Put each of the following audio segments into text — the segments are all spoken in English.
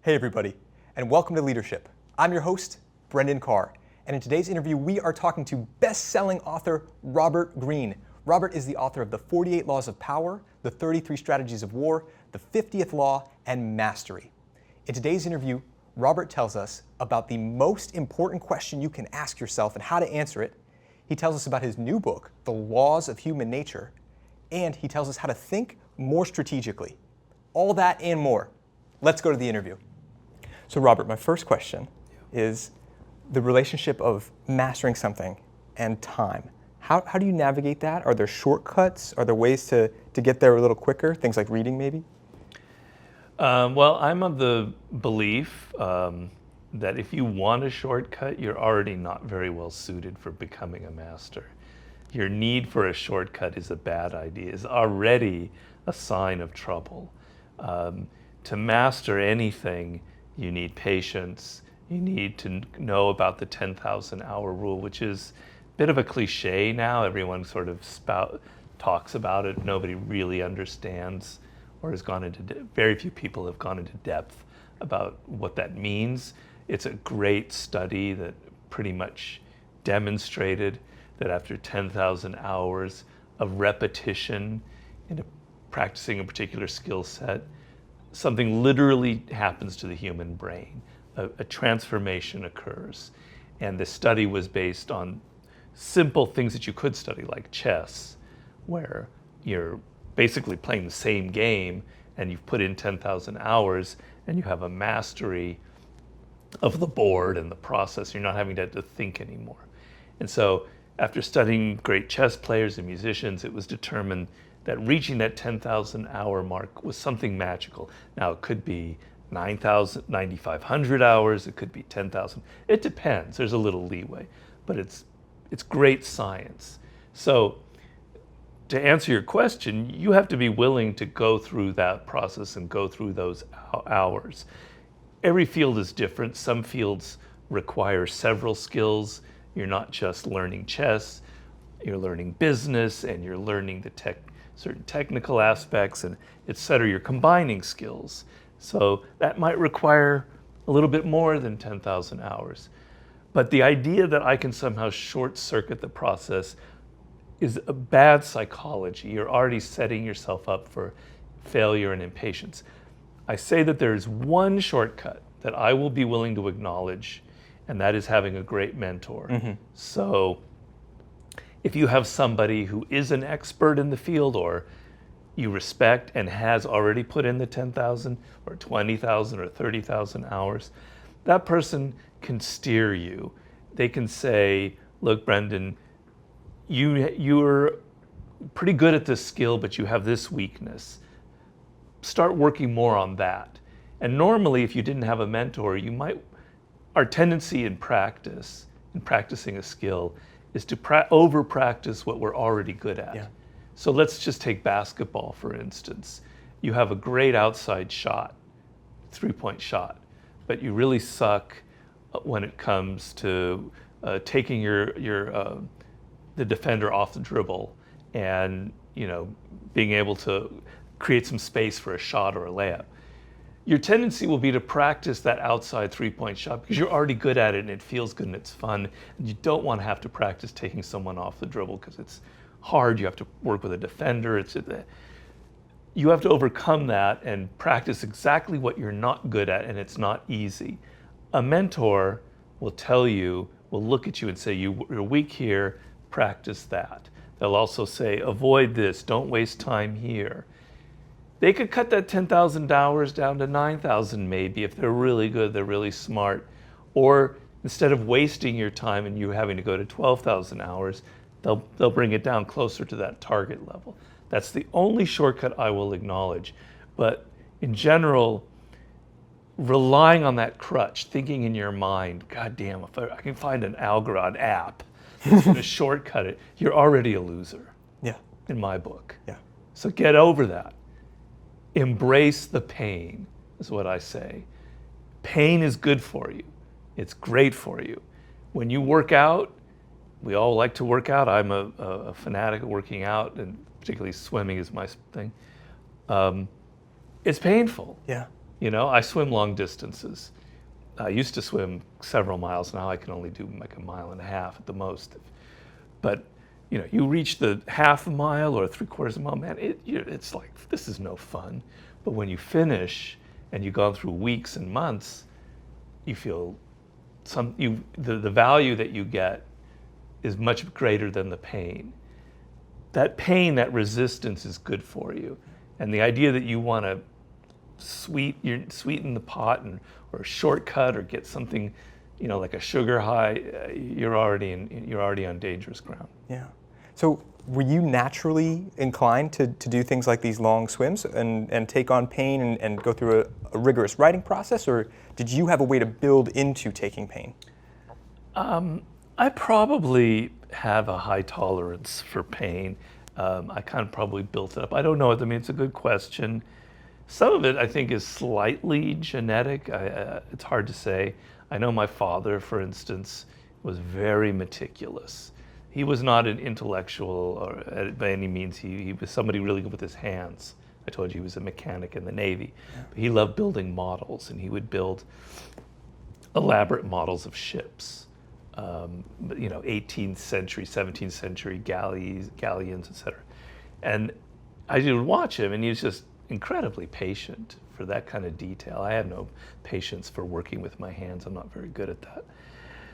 Hey everybody, and welcome to Leadership. I'm your host, Brendan Carr, and in today's interview we are talking to best-selling author Robert Greene. Robert is the author of The 48 Laws of Power, The 33 Strategies of War, The 50th Law, and Mastery. In today's interview, Robert tells us about the most important question you can ask yourself and how to answer it. He tells us about his new book, The Laws of Human Nature, and he tells us how to think more strategically. All that and more. Let's go to the interview. So Robert, my first question is the relationship of mastering something and time. How do you navigate that? Are there shortcuts? Are there ways to get there a little quicker? Things like reading maybe? Well, I'm of the belief that if you want a shortcut, you're already not very well suited for becoming a master. Your need for a shortcut is a bad idea, is already a sign of trouble. To master anything, you need patience. You need to know about the 10,000 hour rule, which is a bit of a cliche now. Everyone sort of talks about it. Nobody really understands or has gone into, very few people have gone into depth about what that means. It's a great study that pretty much demonstrated that after 10,000 hours of repetition in practicing a particular skill set, something literally happens to the human brain. A transformation occurs. And the study was based on simple things that you could study, like chess, where you're basically playing the same game and you've put in 10,000 hours and you have a mastery of the board and the process. You're not having to think anymore. And so after studying great chess players and musicians, it was determined that reaching that 10,000 hour mark was something magical. Now it could be 9,500 hours, it could be 10,000. It depends, there's a little leeway, but it's great science. So to answer your question, you have to be willing to go through that process and go through those hours. Every field is different. Some fields require several skills. You're not just learning chess, you're learning business and you're learning the certain technical aspects and et cetera. You're combining skills. So that might require a little bit more than 10,000 hours. But the idea that I can somehow short circuit the process is a bad psychology. You're already setting yourself up for failure and impatience. I say that there's one shortcut that I will be willing to acknowledge, and that is having a great mentor. Mm-hmm. So if you have somebody who is an expert in the field or you respect and has already put in the 10,000 or 20,000 or 30,000 hours, that person can steer you. They can say, look, Brendan, you're pretty good at this skill, but you have this weakness. Start working more on that. And normally, if you didn't have a mentor, our tendency in practicing a skill is to over-practice what we're already good at. Yeah. So let's just take basketball, for instance. You have a great outside shot, three-point shot, but you really suck when it comes to taking the defender off the dribble and being able to create some space for a shot or a layup. Your tendency will be to practice that outside three-point shot because you're already good at it and it feels good and it's fun. And you don't want to have to practice taking someone off the dribble because it's hard. You have to work with a defender. You have to overcome that and practice exactly what you're not good at, and it's not easy. A mentor will look at you and say, you're weak here, practice that. They'll also say, avoid this, don't waste time here. They could cut that 10,000 hours down to 9,000 maybe if they're really good, they're really smart. Or instead of wasting your time and you having to go to 12,000 hours, they'll bring it down closer to that target level. That's the only shortcut I will acknowledge. But in general, relying on that crutch, thinking in your mind, God damn, if I can find an Algorand app that's going to shortcut it, you're already a loser. Yeah. In my book. Yeah. So get over that. Embrace the pain, is what I say. Pain is good for you. It's great for you. When you work out, we all like to work out. I'm a fanatic of working out, and particularly swimming is my thing. It's painful. Yeah. You know, I swim long distances. I used to swim several miles. Now I can only do like a mile and a half at the most. But you know, you reach the half a mile or 3/4 mile, man, it's like, this is no fun. But when you finish and you've gone through weeks and months, you feel the value that you get is much greater than the pain. That pain, that resistance is good for you. And the idea that you want to sweeten the pot or shortcut or get something, you know, like a sugar high, you're already on dangerous ground. Yeah. So were you naturally inclined to do things like these long swims and take on pain and go through a rigorous writing process, or did you have a way to build into taking pain? I probably have a high tolerance for pain. I kind of probably built it up. I don't know. I mean, it's a good question. Some of it, I think, is slightly genetic. It's hard to say. I know my father, for instance, was very meticulous. He was not an intellectual or by any means. He was somebody really good with his hands. I told you he was a mechanic in the Navy. Yeah. But he loved building models, and he would build elaborate models of ships. You know, 18th century, 17th century galleons, etc. And I would watch him, and he was just incredibly patient for that kind of detail. I have no patience for working with my hands. I'm not very good at that.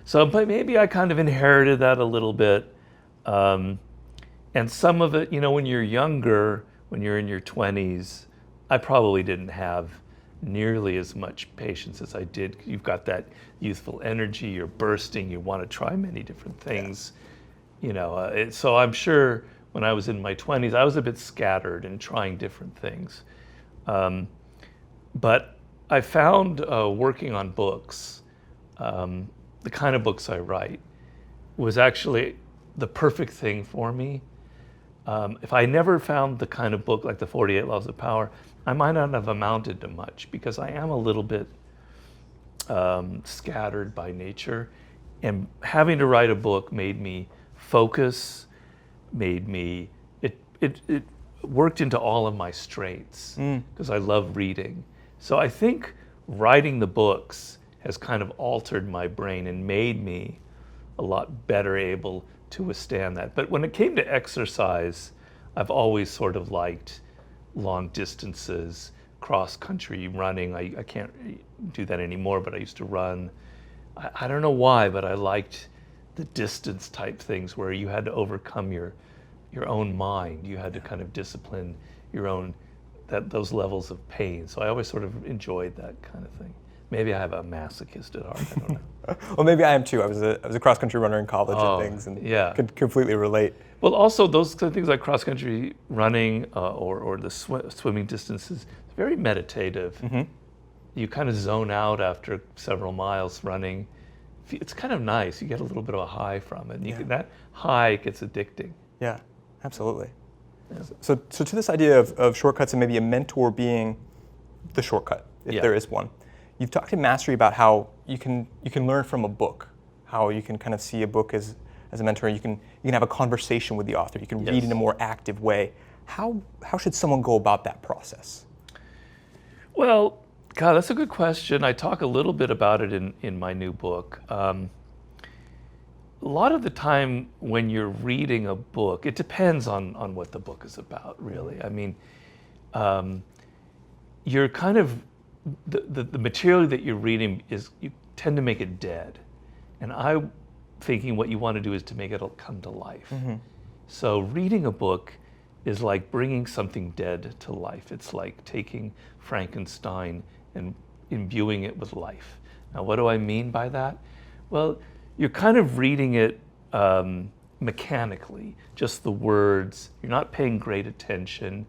So, but maybe I kind of inherited that a little bit. And some of it, you know, when you're younger, when you're in your 20s, I probably didn't have nearly as much patience as I did. You've got that youthful energy, you're bursting, you want to try many different things. Yeah. You know, so I'm sure when I was in my 20s, I was a bit scattered and trying different things. But I found working on books, the kind of books I write, was actually the perfect thing for me. If I never found the kind of book like the 48 Laws of Power, I might not have amounted to much, because I am a little bit scattered by nature. And having to write a book made me focus, it worked into all of my strengths, because I love reading. So I think writing the books has kind of altered my brain and made me a lot better able to withstand that. But when it came to exercise, I've always sort of liked long distances, cross-country running. I can't do that anymore, but I used to run. I don't know why, but I liked the distance type things where you had to overcome your own mind. You had to kind of discipline your own, those levels of pain. So I always sort of enjoyed that kind of thing. Maybe I have a masochist at heart, I don't know. Well, maybe I am too. I was a cross-country runner in college and things, and could completely relate. Well, also those things like cross-country running or the swimming distances, it's very meditative. Mm-hmm. You kind of zone out after several miles running. It's kind of nice. You get a little bit of a high from it. And that high gets addicting. Yeah, absolutely. Yeah. So to this idea of shortcuts and maybe a mentor being the shortcut, if there is one. You've talked in Mastery about how you can learn from a book, how you can kind of see a book as a mentor. You can have a conversation with the author. You can read in a more active way. How should someone go about that process? Well, God, that's a good question. I talk a little bit about it in my new book. A lot of the time when you're reading a book, it depends on what the book is about, really. I mean, you're kind of, the material that you're reading you tend to make it dead. And I'm thinking what you want to do is to make it come to life. Mm-hmm. So reading a book is like bringing something dead to life. It's like taking Frankenstein and imbuing it with life. Now, what do I mean by that? Well, you're kind of reading it mechanically, just the words. You're not paying great attention.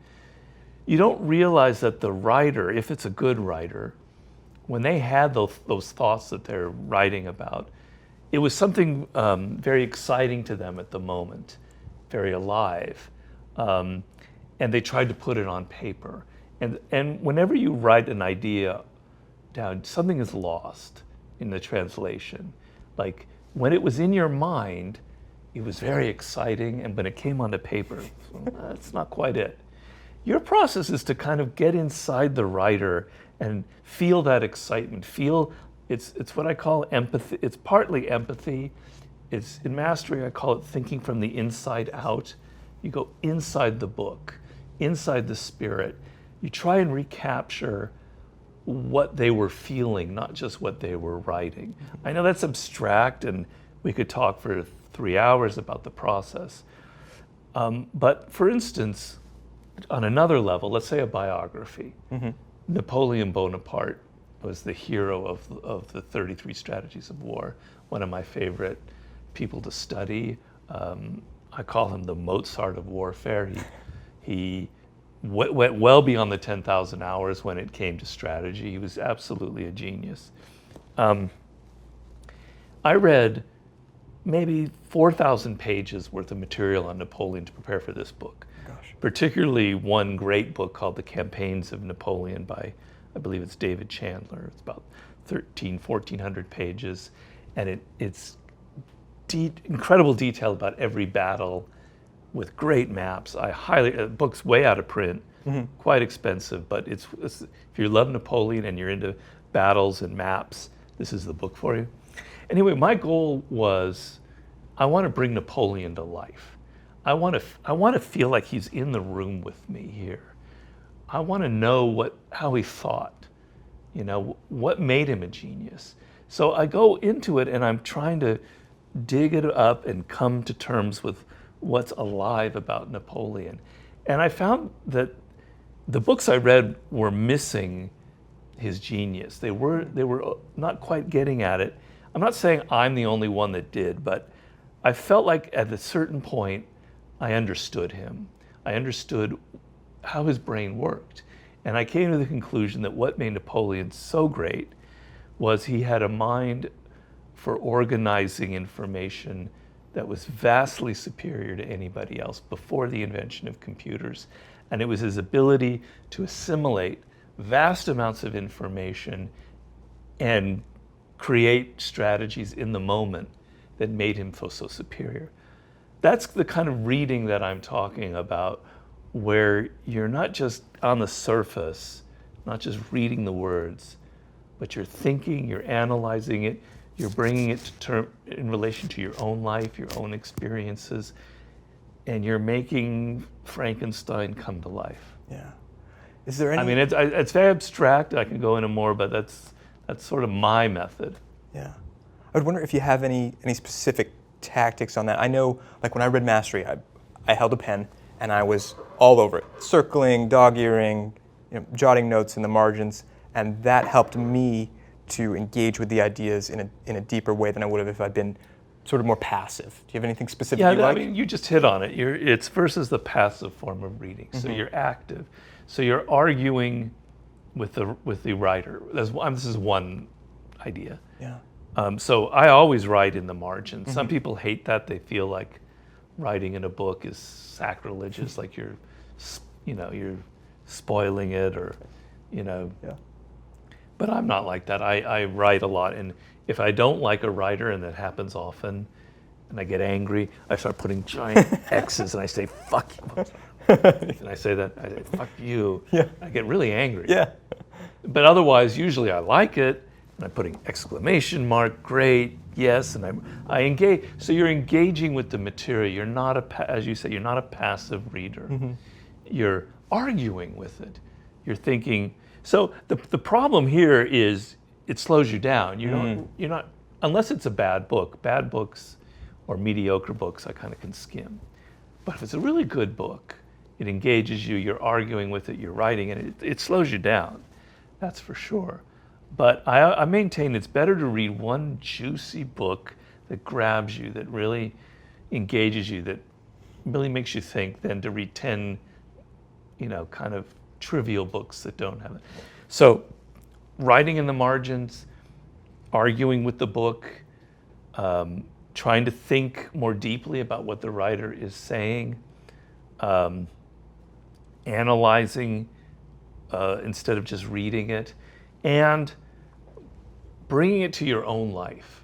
You don't realize that the writer, if it's a good writer, when they had those thoughts that they're writing about, it was something very exciting to them at the moment, very alive. And they tried to put it on paper. And whenever you write an idea down, something is lost in the translation. Like when it was in your mind, it was very exciting, and when it came onto paper, that's not quite it. Your process is to kind of get inside the writer and feel that excitement. It's what I call empathy. It's partly empathy. It's in mastery, I call it thinking from the inside out. You go inside the book, inside the spirit. You try and recapture what they were feeling, not just what they were writing. I know that's abstract, and we could talk for 3 hours about the process. But for instance, on another level, let's say a biography. Napoleon Bonaparte was the hero of the 33 Strategies of War, one of my favorite people to study. I call him the Mozart of warfare. He went well beyond the 10,000 hours when it came to strategy. He was absolutely a genius. I read maybe 4,000 pages worth of material on Napoleon to prepare for this book. Gosh. Particularly one great book called The Campaigns of Napoleon by, I believe it's David Chandler. It's about 1,400 pages, and it's incredible detail about every battle with great maps. I highly, book's way out of print, quite expensive, but it's if you love Napoleon and you're into battles and maps, this is the book for you. Anyway, my goal was, I want to bring Napoleon to life. I want to feel like he's in the room with me here. I want to know how he thought, what made him a genius. So I go into it and I'm trying to dig it up and come to terms with what's alive about Napoleon. And I found that the books I read were missing his genius. They were not quite getting at it. I'm not saying I'm the only one that did, but I felt like at a certain point I understood him. I understood how his brain worked. And I came to the conclusion that what made Napoleon so great was he had a mind for organizing information that was vastly superior to anybody else before the invention of computers. And it was his ability to assimilate vast amounts of information and create strategies in the moment that made him feel so superior. That's the kind of reading that I'm talking about, where you're not just on the surface, not just reading the words, but you're thinking, you're analyzing it, you're bringing it to term in relation to your own life, your own experiences, and you're making Frankenstein come to life. Yeah. Is there any? I mean, it's very abstract. I can go into more, but that's sort of my method. Yeah. I would wonder if you have any specific tactics on that. I know, like when I read Mastery, I held a pen and I was all over it, circling, dog-earing, jotting notes in the margins, and that helped me to engage with the ideas in a deeper way than I would have if I'd been sort of more passive. Do you have anything specific you like? I mean, you just hit on it. It's versus the passive form of reading. So you're active. So you're arguing with the writer. This is one idea. Yeah. So I always write in the margin. Some people hate that. They feel like writing in a book is sacrilegious, like you're spoiling it, or Yeah. But I'm not like that. I write a lot, and if I don't like a writer, and that happens often, and I get angry, I start putting giant X's and I say, fuck you. And I say that, I say, fuck you. Yeah. I get really angry. Yeah. But otherwise, usually I like it, and I'm putting exclamation mark, great, yes, and I engage. So you're engaging with the material. You're not as you say, you're not a passive reader. You're arguing with it. You're thinking. So the problem here is it slows you down. You're not, unless it's a bad book. Bad books or mediocre books I kind of can skim. But if it's a really good book, it engages you, you're arguing with it, you're writing, and it slows you down. That's for sure. But I maintain it's better to read one juicy book that grabs you, that really engages you, that really makes you think, than to read 10, kind of trivial books that don't have it. So writing in the margins, arguing with the book, trying to think more deeply about what the writer is saying, analyzing instead of just reading it, and bringing it to your own life.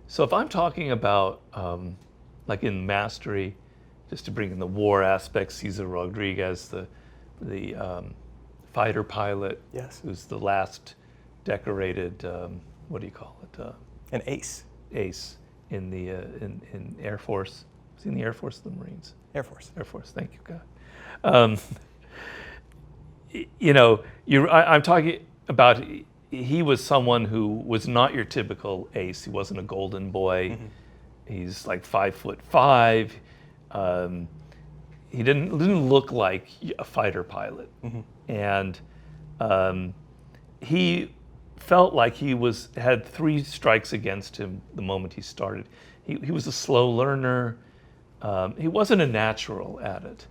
So if I'm talking about, like in Mastery, just to bring in the war aspect, Cesar Rodriguez, the the fighter pilot, Yes. who's the last decorated, what do you call it? An ace. Ace in the in Air Force. Was he in the Air Force or the Marines? Air Force. Air Force. Thank you, God. I'm talking about. He was someone who was not your typical ace. He wasn't a golden boy. Mm-hmm. He's like 5'5". He didn't look like a fighter pilot, Mm-hmm. and he felt like he had 3 strikes against him the moment he started. He was a slow learner. He wasn't a natural at it,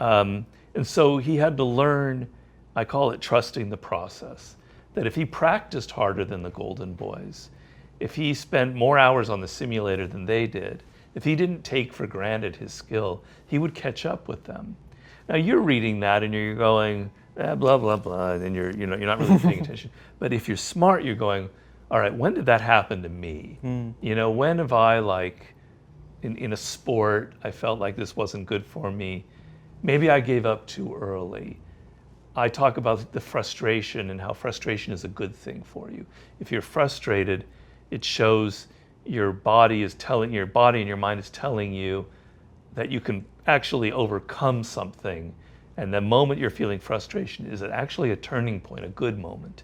and so he had to learn. I call it trusting the process. That if he practiced harder than the golden boys, if he spent more hours on the simulator than they did, if he didn't take for granted his skill, he would catch up with them. Now you're reading that and you're going, blah, blah, blah, and you're not really paying attention. But if you're smart, you're going, all right, when did that happen to me? When have I, in a sport, I felt like this wasn't good for me. Maybe I gave up too early. I talk about the frustration and how frustration is a good thing for you. If you're frustrated, it shows your body and your mind is telling you that you can actually overcome something. And the moment you're feeling frustration is actually a turning point, a good moment.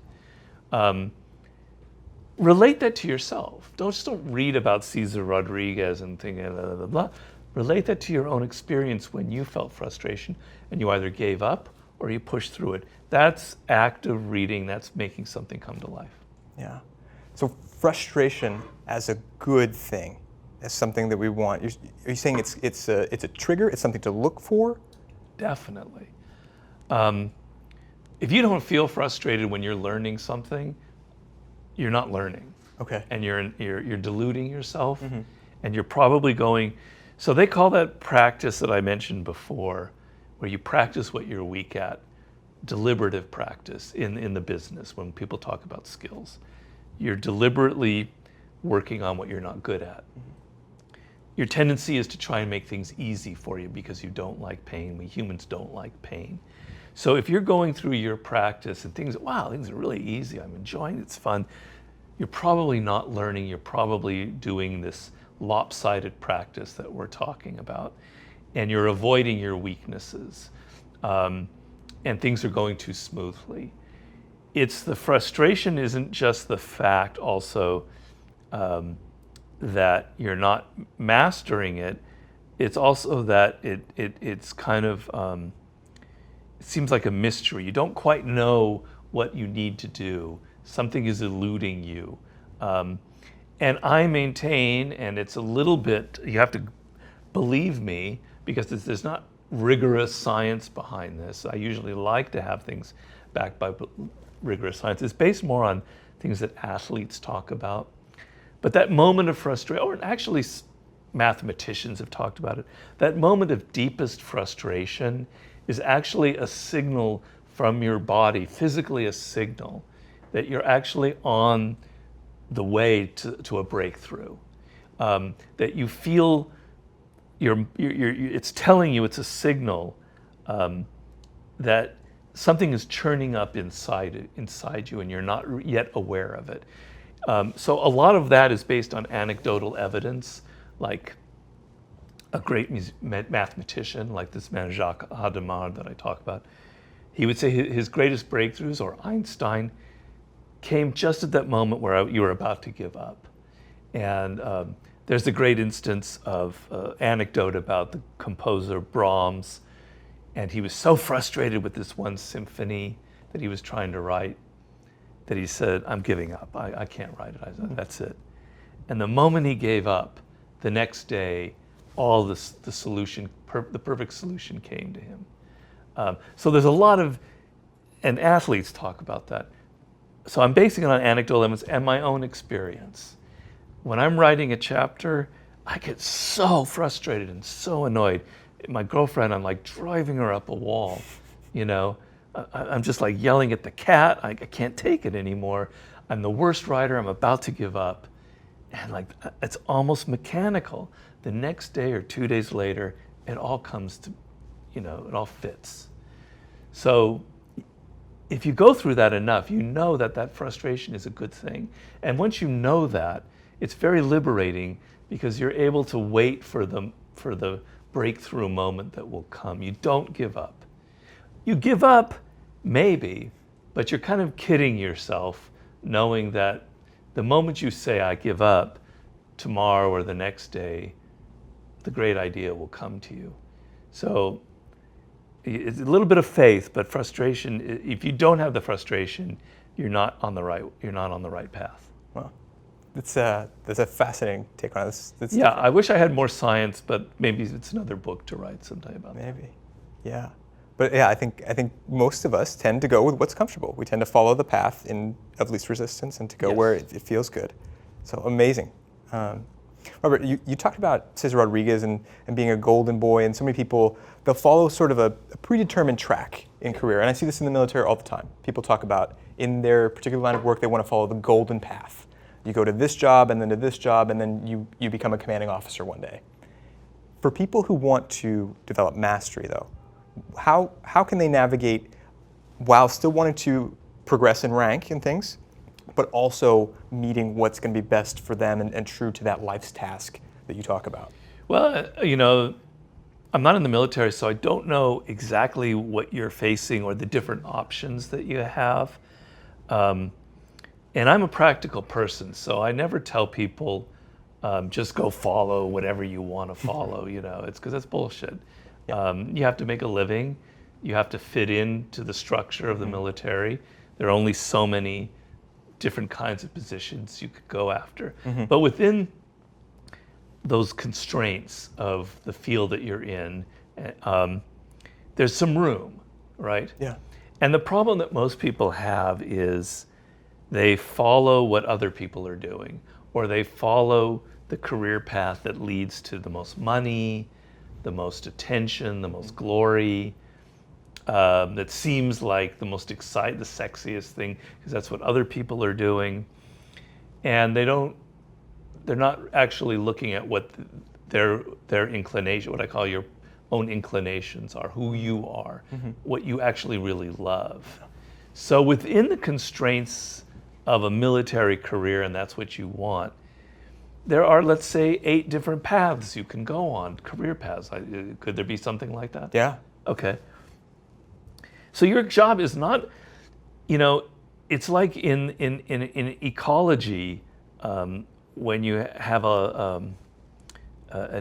Relate that to yourself. Don't read about Cesar Rodriguez and think blah, blah, blah. Relate that to your own experience when you felt frustration and you either gave up or you push through it. That's active reading. That's making something come to life. Yeah. So frustration as a good thing, as something that we want. Are you saying it's a trigger? It's something to look for? Definitely. If you don't feel frustrated when you're learning something, you're not learning. Okay. And you're deluding yourself, and you're probably going. So they call that practice that I mentioned before, where you practice what you're weak at, deliberative practice in the business. When people talk about skills, you're deliberately working on what you're not good at. Your tendency is to try and make things easy for you because you don't like pain. We humans don't like pain. So if you're going through your practice and things are really easy, I'm enjoying it, it's fun, you're probably not learning, you're probably doing this lopsided practice that we're talking about. And you're avoiding your weaknesses, and things are going too smoothly. It's the frustration isn't just the fact also that you're not mastering it. It's also that it's kind of it seems like a mystery. You don't quite know what you need to do. Something is eluding you, and I maintain, and it's a little bit. You have to believe me, because there's not rigorous science behind this. I usually like to have things backed by rigorous science. It's based more on things that athletes talk about. But that moment of frustration, or actually mathematicians have talked about it, that moment of deepest frustration is actually a signal from your body, physically a signal, that you're actually on the way to a breakthrough. That you feel it's telling you, it's a signal that something is churning up inside you and you're not yet aware of it. So a lot of that is based on anecdotal evidence, like a great mathematician like this man Jacques Hadamard that I talk about. He would say his greatest breakthroughs, or Einstein, came just at that moment where you were about to give up. And there's a great instance of anecdote about the composer Brahms, and he was so frustrated with this one symphony that he was trying to write that he said, I'm giving up, I can't write it, I said, that's it. And the moment he gave up, the next day, all the solution, the perfect solution came to him. So there's a lot of, and athletes talk about that. So I'm basing it on anecdotal evidence and my own experience. When I'm writing a chapter, I get so frustrated and so annoyed. My girlfriend, I'm like driving her up a wall, I'm just like yelling at the cat. I can't take it anymore. I'm the worst writer. I'm about to give up. And like, it's almost mechanical. The next day or 2 days later, it all comes to, it all fits. So if you go through that enough, you know that that frustration is a good thing. And once you know that, it's very liberating because you're able to wait for the breakthrough moment that will come. You don't give up. You give up, maybe, but you're kind of kidding yourself, knowing that the moment you say, I give up, tomorrow or the next day, the great idea will come to you. So it's a little bit of faith, but frustration, if you don't have the frustration, you're not on the right path. Well, that's a fascinating take on this. Yeah, I wish I had more science, but maybe it's another book to write sometime about that. Maybe, yeah. But yeah, I think most of us tend to go with what's comfortable. We tend to follow the path of least resistance and to go where it feels good. So amazing. Robert, you talked about Cesar Rodriguez and being a golden boy, and so many people, they'll follow sort of a predetermined track in career. And I see this in the military all the time. People talk about in their particular line of work, they want to follow the golden path. You go to this job and then to this job, and then you become a commanding officer one day. For people who want to develop mastery, though, how can they navigate while still wanting to progress in rank and things, but also meeting what's going to be best for them and true to that life's task that you talk about? Well, I'm not in the military, so I don't know exactly what you're facing or the different options that you have. And I'm a practical person, so I never tell people just go follow whatever you want to follow. It's because that's bullshit. You have to make a living. You have to fit into the structure of the military. There are only so many different kinds of positions you could go after. But within those constraints of the field that you're in, there's some room, right? Yeah. And the problem that most people have is they follow what other people are doing, or they follow the career path that leads to the most money, the most attention, the most glory, that seems like the most exciting, the sexiest thing, because that's what other people are doing. And they're not actually looking at what their inclination, what I call your own inclinations are, who you are, what you actually really love. So within the constraints of a military career, and that's what you want, there are, let's say, 8 different paths you can go on, career paths. Could there be something like that? Yeah. Okay. So your job is not, it's like in ecology, when you have an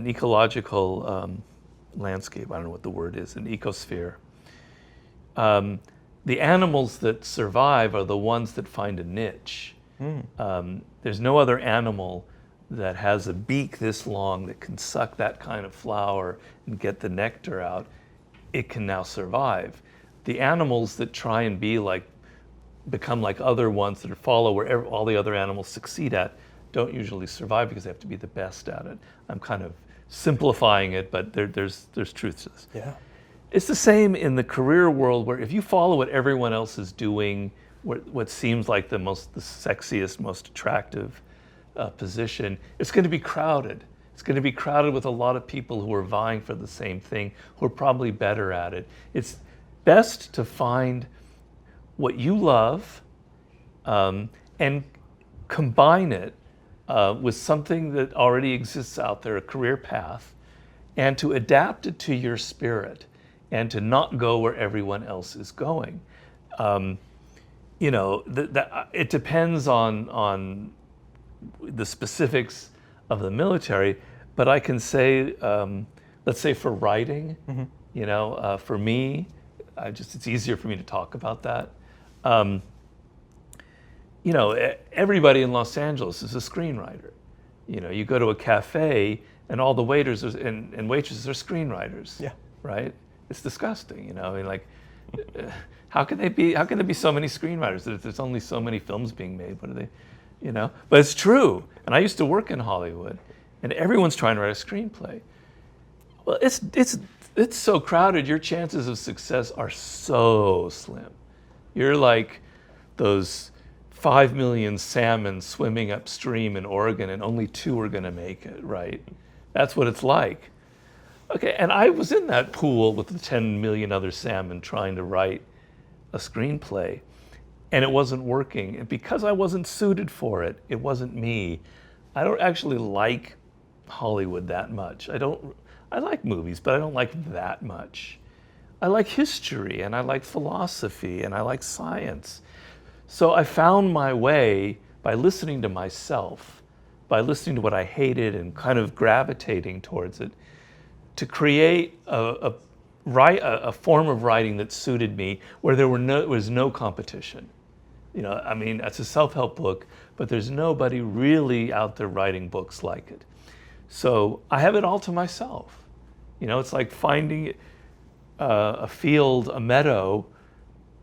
ecological landscape, I don't know what the word is, an ecosphere. The animals that survive are the ones that find a niche. There's no other animal that has a beak this long that can suck that kind of flower and get the nectar out. It can now survive. The animals that try and become like other ones that follow where all the other animals succeed at don't usually survive because they have to be the best at it. I'm kind of simplifying it, but there's truth to this. Yeah. It's the same in the career world, where if you follow what everyone else is doing, what seems like the sexiest, most attractive position, it's going to be crowded. It's going to be crowded with a lot of people who are vying for the same thing, who are probably better at it. It's best to find what you love and combine it with something that already exists out there, a career path, and to adapt it to your spirit and to not go where everyone else is going. It depends on the specifics of the military, but I can say, let's say for writing, for me, it's easier for me to talk about that. Everybody in Los Angeles is a screenwriter. You go to a cafe and all the waiters and waitresses are screenwriters. Yeah. Right? It's disgusting. How can there be so many screenwriters? There's only so many films being made. What are they? But it's true. And I used to work in Hollywood, and everyone's trying to write a screenplay. Well, it's so crowded. Your chances of success are so slim. You're like those 5 million salmon swimming upstream in Oregon, and only 2 are going to make it. Right? That's what it's like. Okay, and I was in that pool with the 10 million other salmon trying to write a screenplay, and it wasn't working. And because I wasn't suited for it, it wasn't me. I don't actually like Hollywood that much. I like movies, but I don't like that much. I like history, and I like philosophy, and I like science. So I found my way by listening to myself, by listening to what I hated and kind of gravitating towards it, to create a form of writing that suited me, where there was no competition. You know, I mean, it's a self-help book, but there's nobody really out there writing books like it. So I have it all to myself. You know, it's like finding a field, a meadow,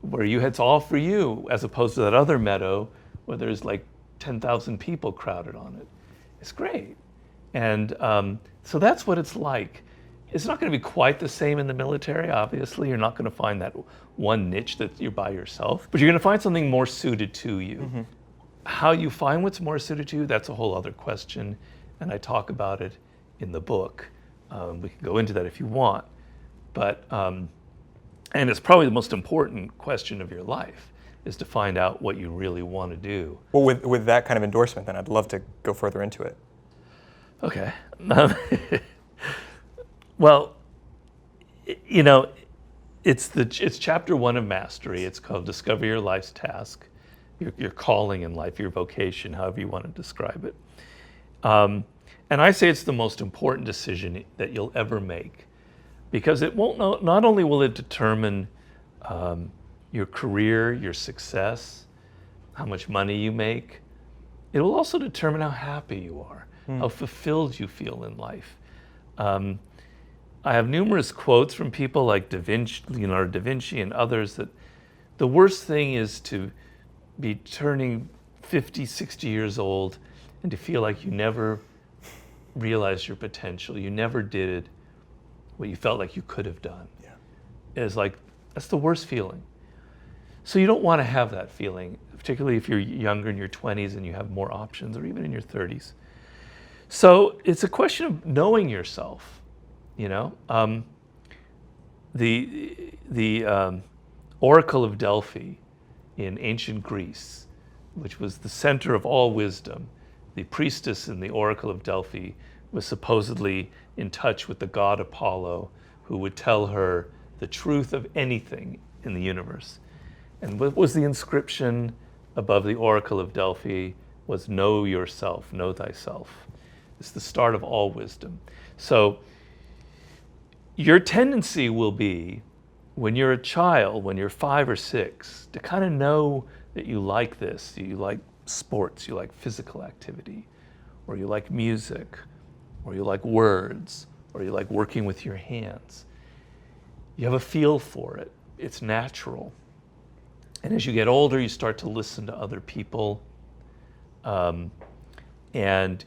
where it's all for you, as opposed to that other meadow where there's like 10,000 people crowded on it. It's great. And so that's what it's like. It's not going to be quite the same in the military, obviously. You're not going to find that one niche that you're by yourself, but you're going to find something more suited to you. Mm-hmm. How you find what's more suited to you, that's a whole other question, and I talk about it in the book. We can go into that if you want, but and it's probably the most important question of your life, is to find out what you really want to do. Well, with that kind of endorsement, then I'd love to go further into it. Okay. Well, you know, it's chapter 1 of Mastery. It's called Discover Your Life's Task, your calling in life, your vocation, however you want to describe it. And I say it's the most important decision that you'll ever make, because it won't. Not only will it determine your career, your success, how much money you make, it will also determine how happy you are, how fulfilled you feel in life. I have numerous quotes from people like Leonardo da Vinci and others, that the worst thing is to be turning 50, 60 years old and to feel like you never realized your potential. You never did what you felt like you could have done. Yeah. It's like, that's the worst feeling. So you don't want to have that feeling, particularly if you're younger, in your 20s and you have more options, or even in your 30s. So it's a question of knowing yourself. You know, the Oracle of Delphi in ancient Greece, which was the center of all wisdom, the priestess in the Oracle of Delphi was supposedly in touch with the god Apollo, who would tell her the truth of anything in the universe. And what was the inscription above the Oracle of Delphi? Was know yourself, know thyself. It's the start of all wisdom. So your tendency will be, when you're a child, when you're 5 or 6, to kind of know that you like this. You like sports, you like physical activity, or you like music, or you like words, or you like working with your hands. You have a feel for it. It's natural. And as you get older, you start to listen to other people, and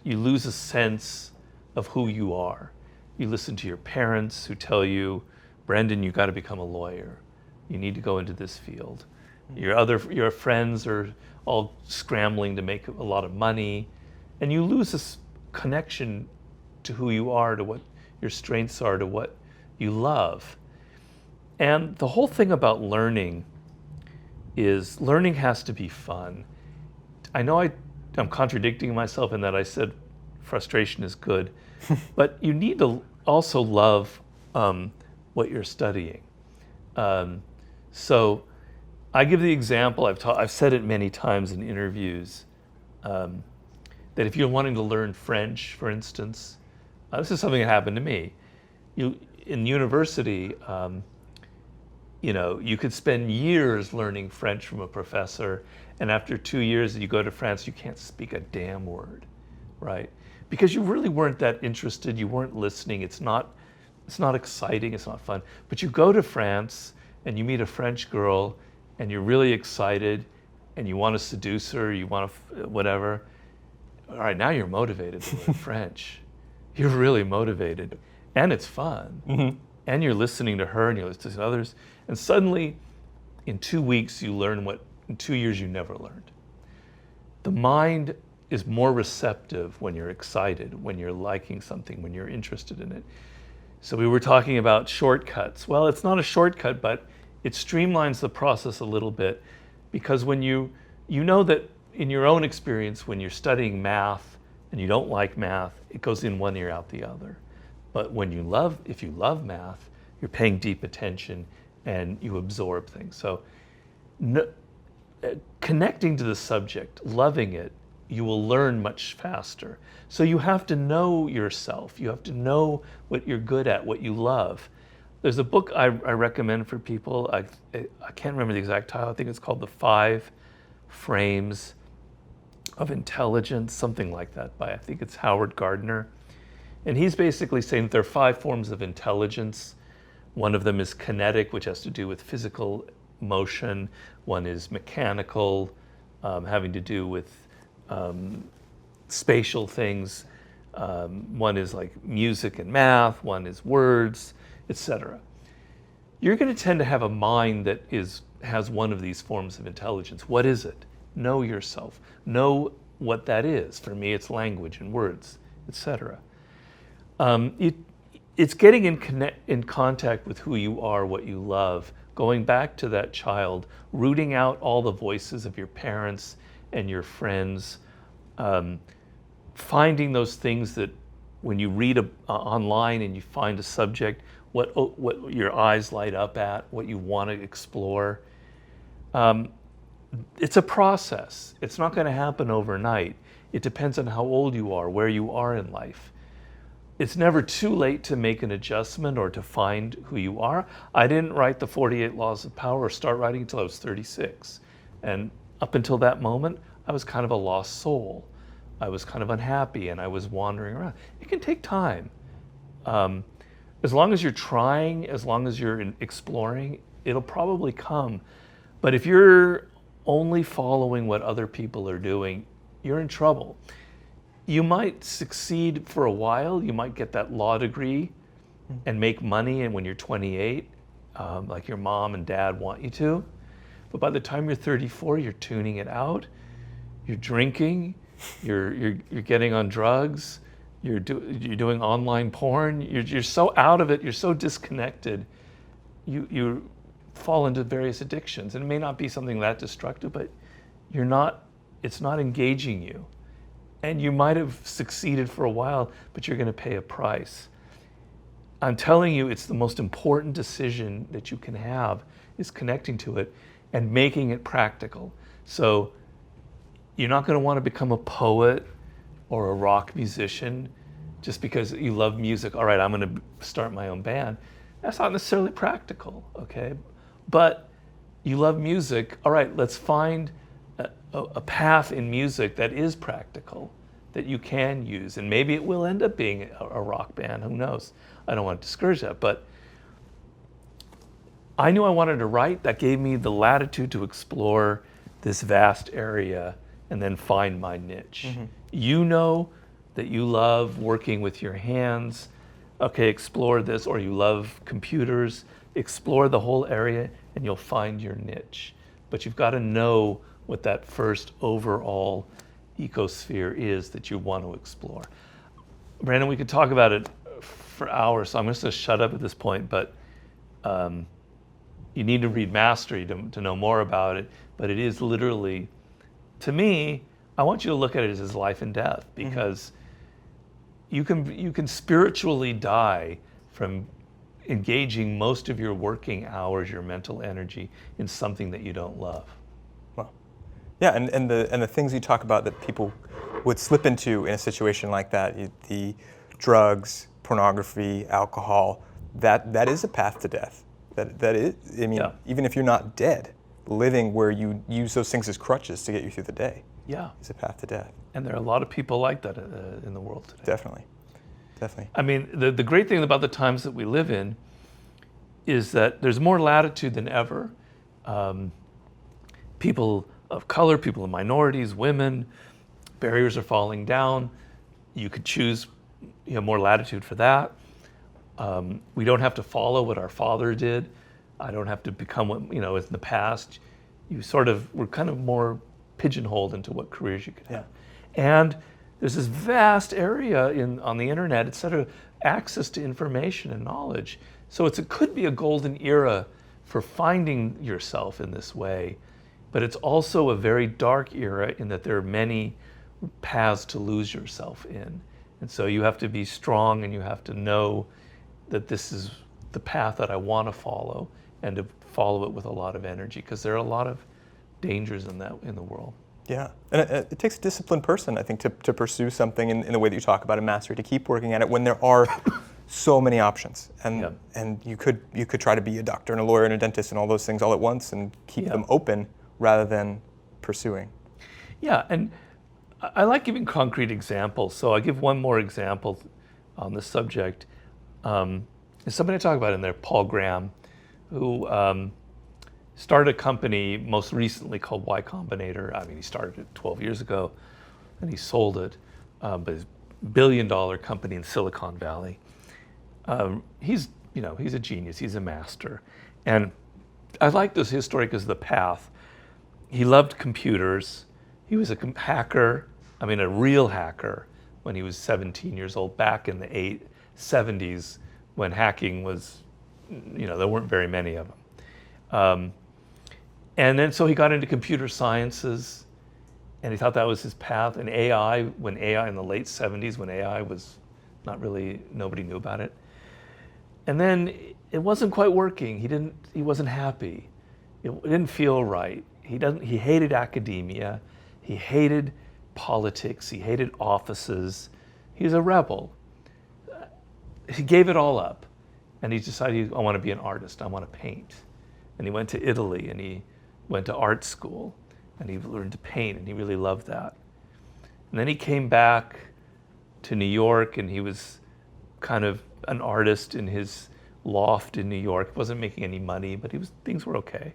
you lose a sense of who you are. You listen to your parents who tell you, Brendan, you got to become a lawyer. You need to go into this field. Your friends are all scrambling to make a lot of money, and you lose this connection to who you are, to what your strengths are, to what you love. And the whole thing about learning is, learning has to be fun. I know I'm contradicting myself in that I said frustration is good, but you need to also love what you're studying. So I give the example, I've said it many times in interviews, that if you're wanting to learn French, for instance, this is something that happened to me. In university, you could spend years learning French from a professor, and after 2 years you go to France, you can't speak a damn word, right? Because you really weren't that interested, you weren't listening, it's not exciting, it's not fun. But you go to France and you meet a French girl and you're really excited and you want to seduce her, you want to whatever. All right, now you're motivated to learn French. You're really motivated, and it's fun. Mm-hmm. And you're listening to her and you're listening to others, and suddenly in 2 weeks you learn what in 2 years you never learned. The mind is more receptive when you're excited, when you're liking something, when you're interested in it. So we were talking about shortcuts. Well, it's not a shortcut, but it streamlines the process a little bit, because when you know that in your own experience, when you're studying math and you don't like math, it goes in one ear out the other. But if you love math, you're paying deep attention and you absorb things. So connecting to the subject, loving it, you will learn much faster. So you have to know yourself. You have to know what you're good at, what you love. There's a book I recommend for people. I can't remember the exact title. I think it's called The 5 Frames of Intelligence, something like that, by I think it's Howard Gardner. And he's basically saying that there are 5 forms of intelligence. One of them is kinetic, which has to do with physical motion. One is mechanical, having to do with spatial things. One is like music and math. One is words, etc. You're going to tend to have a mind that has one of these forms of intelligence. What is it? Know yourself. Know what that is. For me, it's language and words, etc. It's getting in contact with who you are, what you love, going back to that child, rooting out all the voices of your parents and your friends, finding those things that when you read online and you find a subject, what your eyes light up at, what you want to explore. It's a process. It's not going to happen overnight. It depends on how old you are, where you are in life. It's never too late to make an adjustment or to find who you are. I didn't write the 48 Laws of Power or start writing until I was 36. And up until that moment, I was kind of a lost soul. I was kind of unhappy and I was wandering around. It can take time. As long as you're trying, as long as you're exploring, it'll probably come. But if you're only following what other people are doing, you're in trouble. You might succeed for a while. You might get that law degree and make money, and when you're 28, like your mom and dad want you to. But by the time you're 34, you're tuning it out. You're drinking. You're getting on drugs. You're doing online porn. You're so out of it. You're so disconnected. You fall into various addictions, and it may not be something that destructive, but it's not engaging you. And you might have succeeded for a while, but you're going to pay a price. I'm telling you, it's the most important decision that you can have, is connecting to it and making it practical. So you're not going to want to become a poet or a rock musician just because you love music. All right, I'm going to start my own band. That's not necessarily practical, okay? But you love music. All right, let's find a path in music that is practical, that you can use. And maybe it will end up being a rock band, who knows? I don't want to discourage that, but I knew I wanted to write. That gave me the latitude to explore this vast area and then find my niche. Mm-hmm. You know that you love working with your hands. Okay, explore this. Or you love computers. Explore the whole area and you'll find your niche. But you've got to know what that first overall ecosphere is that you want to explore. Brandon, we could talk about it for hours, so I'm just going to shut up at this point, but you need to read Mastery to know more about it. But it is literally, to me, I want you to look at it as life and death, because you can spiritually die from engaging most of your working hours, your mental energy, in something that you don't love. Yeah, and the things you talk about that people would slip into in a situation like that, the drugs, pornography, alcohol, that is a path to death. That is, I mean, even if you're not dead, living where you use those things as crutches to get you through the day, is a path to death. And there are a lot of people like that in the world today. Definitely. I mean, the great thing about the times that we live in is that there's more latitude than ever. People of color, people of minorities, women, barriers are falling down. You could choose, more latitude for that. We don't have to follow what our father did. I don't have to become what, in the past. We're kind of more pigeonholed into what careers you could have. And there's this vast area on the internet, et cetera. access to information and knowledge. So it could be a golden era for finding yourself in this way, but it's also a very dark era in that there are many paths to lose yourself in. And so you have to be strong, and you have to know that this is the path that I want to follow, and to follow it with a lot of energy, because there are a lot of dangers in the world. Yeah, and it takes a disciplined person, I think, to pursue something in the way that you talk about in mastery, to keep working at it when there are so many options. And you could try to be a doctor and a lawyer and a dentist and all those things all at once and keep them open rather than pursuing. Yeah, and I like giving concrete examples. So I give one more example on this subject. There's somebody I talk about in there, Paul Graham, who started a company most recently called Y Combinator. I mean, he started it 12 years ago, and he sold it, but it's a $1 billion company in Silicon Valley. He's a genius. He's a master, and I like his story because of the path. He loved computers. He was a hacker. I mean, a real hacker when he was 17 years old, back in the 70s, when hacking was, there weren't very many of them. And then so he got into computer sciences, and he thought that was his path. And AI in the late 70s, when AI was not really, nobody knew about it. And then it wasn't quite working. He wasn't happy. It didn't feel right. He hated academia. He hated politics. He hated offices. He's a rebel. He gave it all up, and he decided, I want to be an artist. I want to paint. And he went to Italy, and he went to art school, and he learned to paint, and he really loved that. And then he came back to New York, and he was kind of an artist in his loft in New York. He wasn't making any money, but things were okay.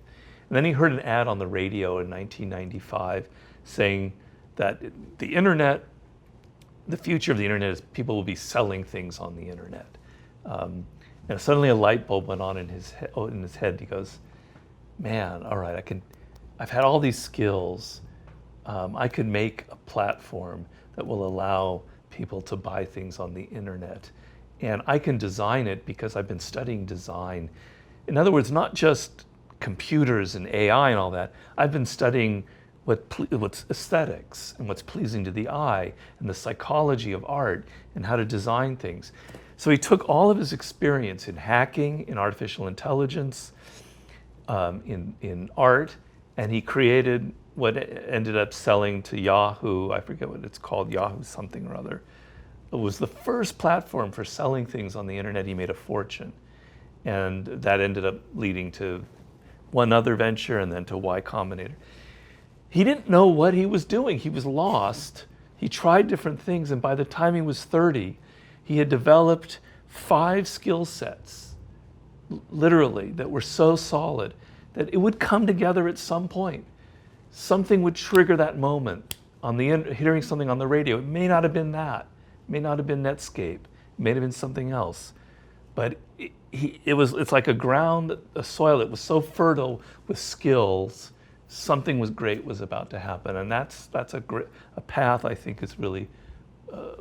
And then he heard an ad on the radio in 1995 saying that the internet, the future of the internet is people will be selling things on the internet. And suddenly a light bulb went on in his head. He goes, man, all right, I've had all these skills. I could make a platform that will allow people to buy things on the internet. And I can design it because I've been studying design. In other words, not just computers and AI and all that. I've been studying what's aesthetics and what's pleasing to the eye and the psychology of art and how to design things. So he took all of his experience in hacking, in artificial intelligence, in art, and he created what ended up selling to Yahoo. I forget what it's called, Yahoo something or other. It was the first platform for selling things on the internet. He made a fortune. And that ended up leading to one other venture and then to Y Combinator. He didn't know what he was doing. He was lost. He tried different things, and by the time he was 30, he had developed 5 skill sets, literally, that were so solid that it would come together at some point. Something would trigger that moment hearing something on the radio. It may not have been that. It may not have been Netscape. It may have been something else. But it's like a soil that was so fertile with skills. Something great was about to happen, and that's a path I think is really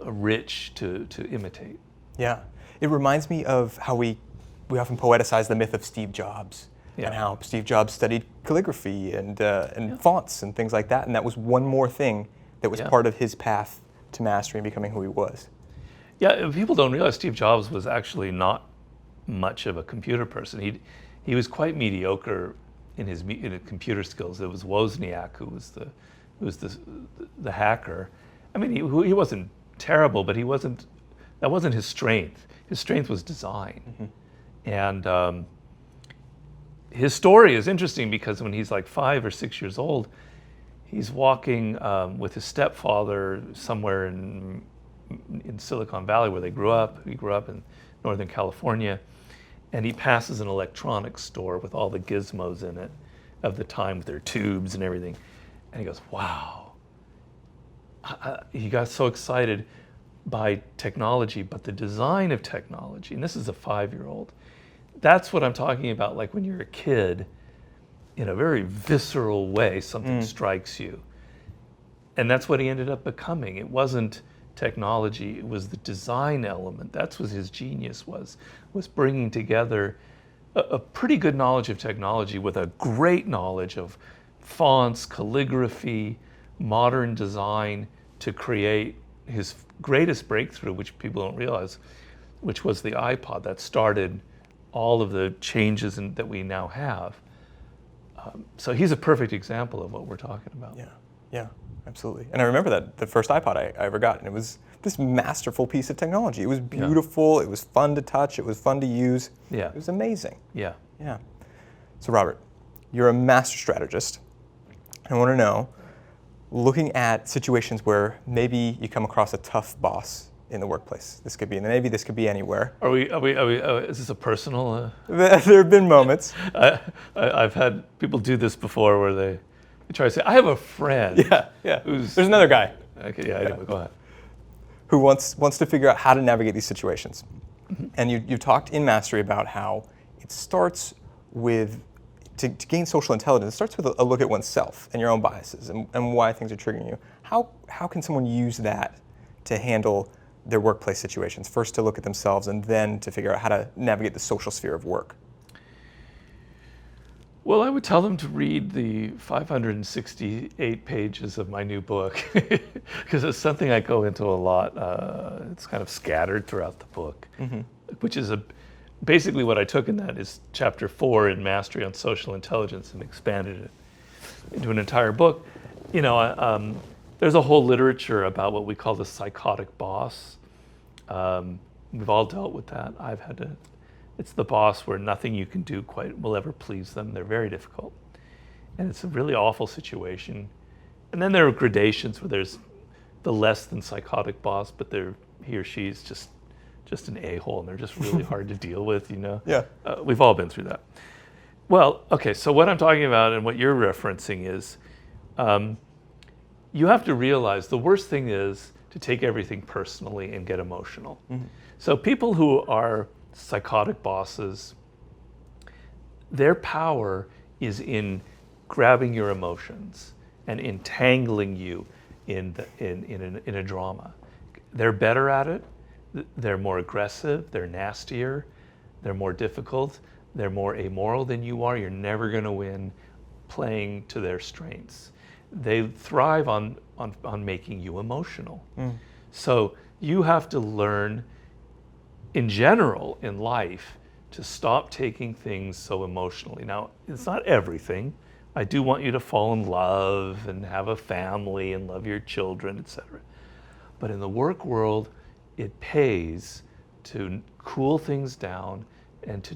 rich to imitate. Yeah, it reminds me of how we often poeticize the myth of Steve Jobs, and how Steve Jobs studied calligraphy and fonts and things like that, and that was one more thing that was part of his path to mastery and becoming who he was. Yeah, people don't realize Steve Jobs was actually not much of a computer person. He was quite mediocre in his computer skills. It was Wozniak who was the hacker. I mean, he wasn't terrible, but that wasn't his strength. His strength was design. Mm-hmm. And his story is interesting because when he's like 5 or 6 years old, he's walking with his stepfather somewhere in Silicon Valley where they grew up. He grew up in Northern California. And he passes an electronics store with all the gizmos in it of the time with their tubes and everything. And he goes, wow. He got so excited by technology, but the design of technology, and this is a 5-year-old, that's what I'm talking about, like when you're a kid, in a very visceral way, something strikes you. And that's what he ended up becoming. It wasn't technology. It was the design element. That's what his genius was bringing together a pretty good knowledge of technology with a great knowledge of fonts, calligraphy, modern design to create his greatest breakthrough, which people don't realize, which was the iPod that started all of the changes that we now have. So he's a perfect example of what we're talking about. Yeah, absolutely. And I remember that the first iPod I ever got, and it was this masterful piece of technology. It was beautiful. It was fun to touch. It was fun to use. Yeah. It was amazing. Yeah. Yeah. So Robert, you're a master strategist. I want to know, looking at situations where maybe you come across a tough boss in the workplace. This could be, maybe this could be anywhere. Is this a personal? There have been moments. I've had people do this before where they try to say, I have a friend. Yeah. There's another guy. Okay, anyway, go ahead. Who wants to figure out how to navigate these situations. And you talked in Mastery about how it starts with, to gain social intelligence, it starts with a look at oneself and your own biases and why things are triggering you. How can someone use that to handle their workplace situations? First to look at themselves and then to figure out how to navigate the social sphere of work. Well, I would tell them to read the 568 pages of my new book, because it's something I go into a lot. It's kind of scattered throughout the book, which is basically what I took in that is chapter 4 in Mastery on Social Intelligence and expanded it into an entire book. You know, there's a whole literature about what we call the psychotic boss. We've all dealt with that. I've had to. It's the boss where nothing you can do quite will ever please them. They're very difficult. And it's a really awful situation. And then there are gradations where there's the less than psychotic boss, but he or she's just an a-hole, and they're just really hard to deal with, you know? Yeah. We've all been through that. Well, okay, so what I'm talking about and what you're referencing is you have to realize the worst thing is to take everything personally and get emotional. So people who are psychotic bosses, their power is in grabbing your emotions and entangling you in a drama. They're better at it. They're more aggressive. They're nastier. They're more difficult. They're more amoral than you are. You're never going to win playing to their strengths. They thrive on making you emotional. So you have to learn in general in life to stop taking things so emotionally. Now, it's not everything. I do want you to fall in love and have a family and love your children, etc. But in the work world, it pays to cool things down and to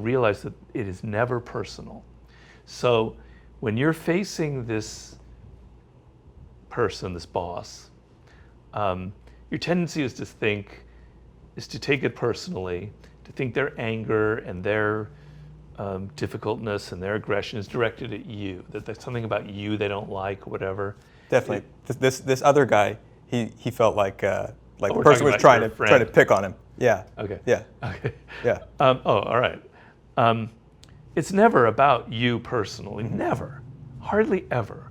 realize that it is never personal. So when you're facing this person, this boss, your tendency is to take it personally, to think their anger and their difficultness and their aggression is directed at you, that there's something about you they don't like or whatever. Definitely. This other guy, he felt like the person was trying to pick on him. Yeah. Okay. Yeah. Okay. Yeah. All right. It's never about you personally. Never. Hardly ever.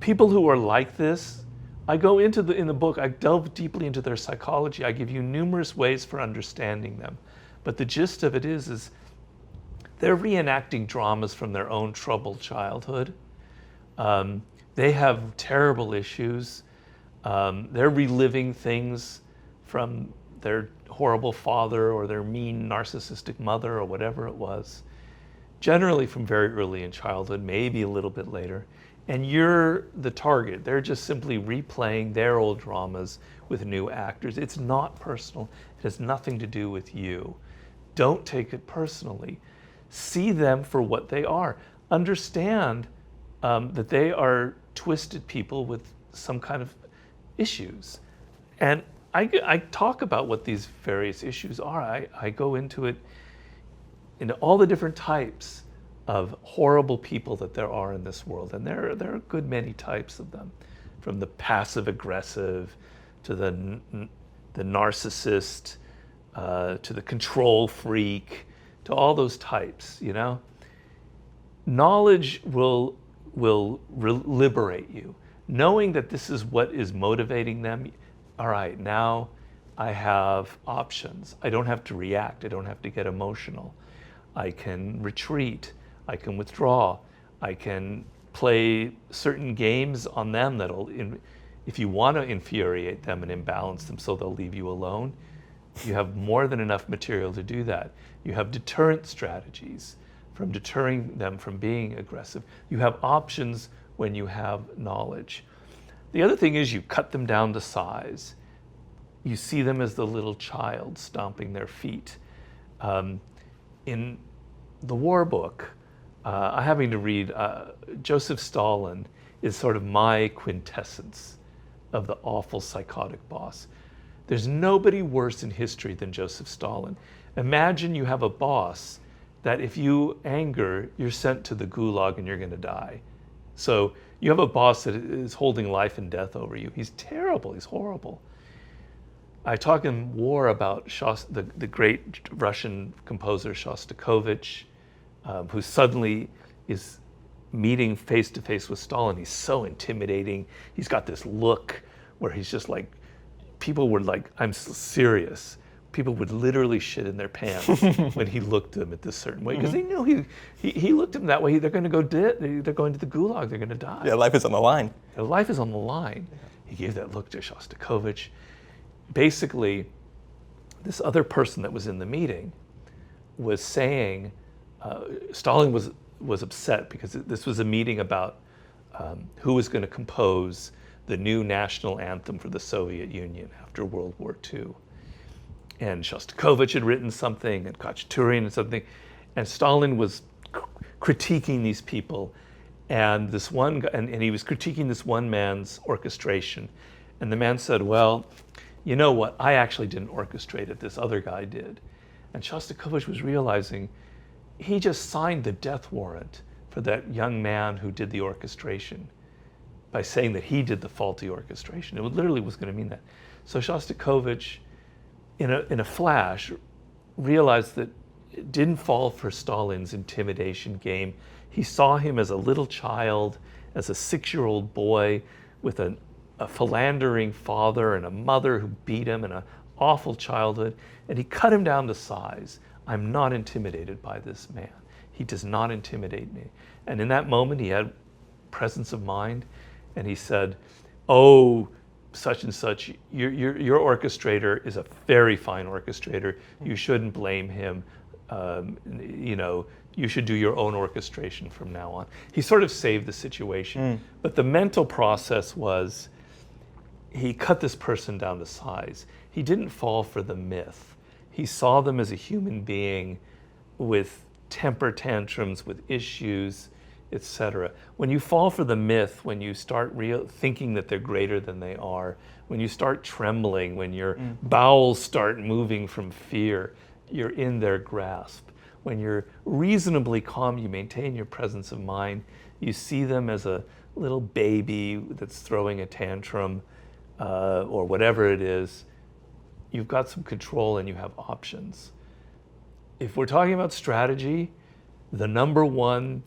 People who are like this, I go in the book, I delve deeply into their psychology. I give you numerous ways for understanding them. But the gist of it is they're reenacting dramas from their own troubled childhood. They have terrible issues. They're reliving things from their horrible father or their mean narcissistic mother or whatever it was. Generally from very early in childhood, maybe a little bit later. And you're the target. They're just simply replaying their old dramas with new actors. It's not personal. It has nothing to do with you. Don't take it personally. See them for what they are. Understand that they are twisted people with some kind of issues. And I talk about what these various issues are. I go into all the different types of horrible people that there are in this world. And there are a good many types of them, from the passive aggressive to the narcissist, to the control freak, to all those types, you know. Knowledge will liberate you. knowing that this is what is motivating them. All right, now I have options. I don't have to react. I don't have to get emotional. I can retreat. I can withdraw. I can play certain games on them that'll, if you want to infuriate them and imbalance them so they'll leave you alone, you have more than enough material to do that. You have deterrent strategies from deterring them from being aggressive. You have options when you have knowledge. The other thing is you cut them down to size. You see them as the little child stomping their feet. In the war book, I'm having to read, Joseph Stalin is sort of my quintessence of the awful psychotic boss. There's nobody worse in history than Joseph Stalin. Imagine you have a boss that if you anger, you're sent to the gulag and you're going to die. So you have a boss that is holding life and death over you. He's terrible. He's horrible. I talk in War about the great Russian composer Shostakovich, who suddenly is meeting face to face with Stalin. He's so intimidating. He's got this look where he's just like, people were like, I'm serious. People would literally shit in their pants when he looked at them at this certain way, because they knew he looked at them that way. They're going to go dead. They're going to the gulag. They're going to die. Yeah, life is on the line. Their life is on the line. He gave that look to Shostakovich. Basically, this other person that was in the meeting was saying, Stalin was upset because this was a meeting about who was going to compose the new national anthem for the Soviet Union after World War II. And Shostakovich had written something, and Khachaturian and something, and Stalin was critiquing these people, and this one guy, and he was critiquing this one man's orchestration, and the man said, well, you know what, I actually didn't orchestrate it, this other guy did. And Shostakovich was realizing he just signed the death warrant for that young man who did the orchestration by saying that he did the faulty orchestration. It literally was going to mean that. So Shostakovich, in a flash, realized that it didn't fall for Stalin's intimidation game. He saw him as a little child, as a 6-year-old boy with a philandering father and a mother who beat him and an awful childhood, and he cut him down to size. I'm not intimidated by this man. He does not intimidate me. And in that moment, he had presence of mind, and he said, oh, such and such, your orchestrator is a very fine orchestrator. You shouldn't blame him. You should do your own orchestration from now on. He sort of saved the situation. But the mental process was, he cut this person down to size. He didn't fall for the myth. He saw them as a human being with temper tantrums, with issues, etc. When you fall for the myth, when you start thinking that they're greater than they are, when you start trembling, when your bowels start moving from fear, you're in their grasp. When you're reasonably calm, you maintain your presence of mind, you see them as a little baby that's throwing a tantrum, or whatever it is, you've got some control and you have options. If we're talking about strategy, the number one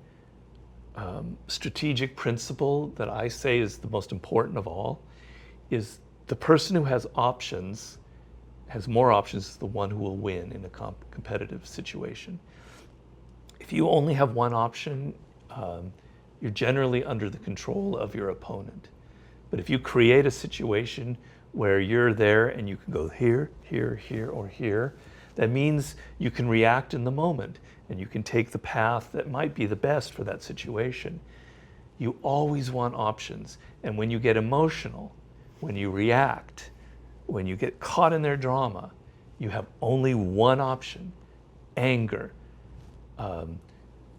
strategic principle that I say is the most important of all is the person who has options, has more options, is the one who will win in a competitive situation. If you only have one option, you're generally under the control of your opponent. But if you create a situation where you're there and you can go here, here, here, or here, that means you can react in the moment and you can take the path that might be the best for that situation. You always want options. And when you get emotional, when you react, when you get caught in their drama, you have only one option: anger.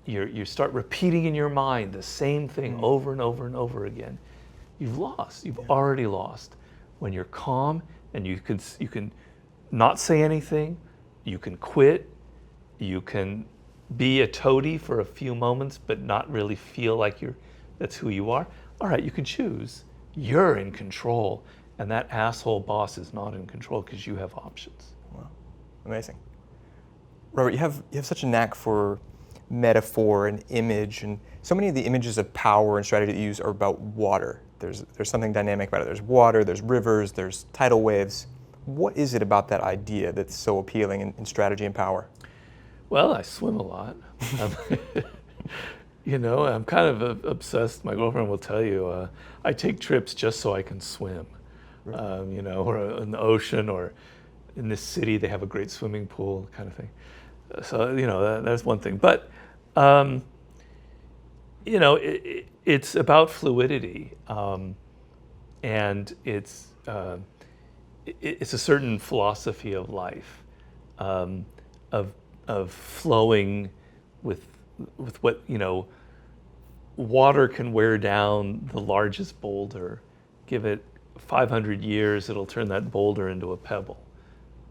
You start repeating in your mind the same thing over and over and over again. You've lost. You've already lost. When you're calm and you can not say anything, you can quit, you can be a toady for a few moments but not really feel like that's who you are. All right, you can choose. You're in control, and that asshole boss is not in control because you have options. Wow, amazing. Robert, you have such a knack for metaphor and image, and so many of the images of power and strategy that you use are about water. there's something dynamic about it. There's water, there's rivers, there's tidal waves. What is it about that idea that's so appealing in strategy and power? Well, I swim a lot. I'm kind of obsessed. My girlfriend will tell you, I take trips just so I can swim. Or in the ocean, or in this city, they have a great swimming pool, kind of thing. So, that's one thing. But, it's about fluidity, and it's a certain philosophy of life, of flowing with what, water can wear down the largest boulder. Give it 500 years, it'll turn that boulder into a pebble.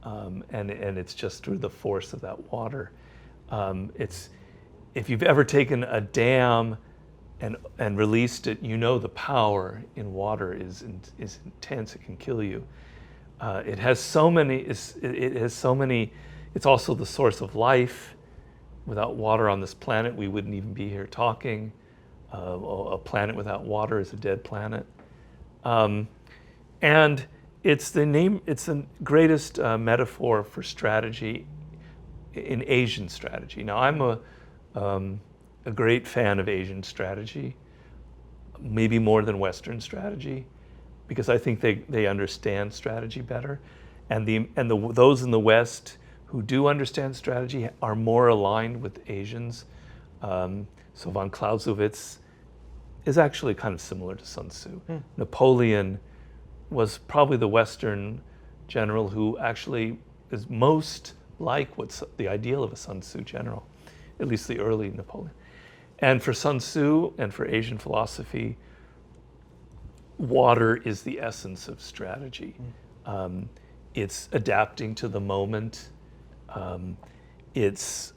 And it's just through the force of that water. If you've ever taken a dam and released it, the power in water is intense. It can kill you. It has so many. It's also the source of life. Without water on this planet, we wouldn't even be here talking. A planet without water is a dead planet. And it's the greatest metaphor for strategy in Asian strategy. Now, I'm a great fan of Asian strategy, maybe more than Western strategy, because I think they understand strategy better. And those in the West who do understand strategy are more aligned with Asians. So von Clausewitz is actually kind of similar to Sun Tzu. Napoleon was probably the Western general who actually is most like what's the ideal of a Sun Tzu general, at least the early Napoleon. And for Sun Tzu and for Asian philosophy, water is the essence of strategy. It's adapting to the moment. It's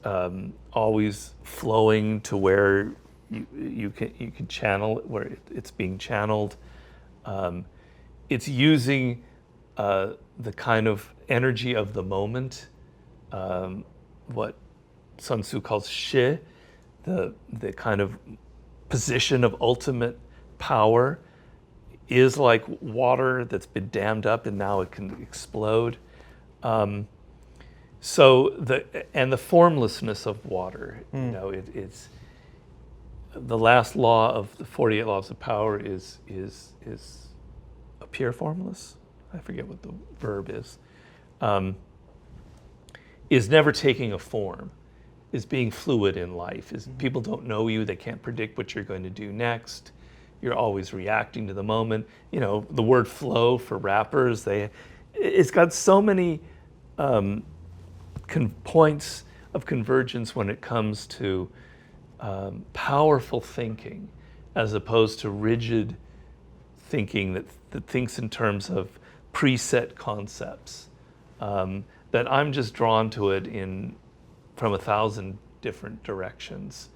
always flowing to where you can channel it, where it's being channeled. It's using the kind of energy of the moment, what Sun Tzu calls shi, the kind of position of ultimate power is like water that's been dammed up and now it can explode. So the formlessness of water, it's the last law of the 48 laws of power is appear formless. I forget what the verb is never taking a form, is being fluid in life. Is people don't know you, they can't predict what you're going to do next. You're always reacting to the moment. The word flow for rappers, it's got so many points of convergence when it comes to powerful thinking, as opposed to rigid thinking that thinks in terms of preset concepts. That I'm just drawn to it from 1,000 different directions,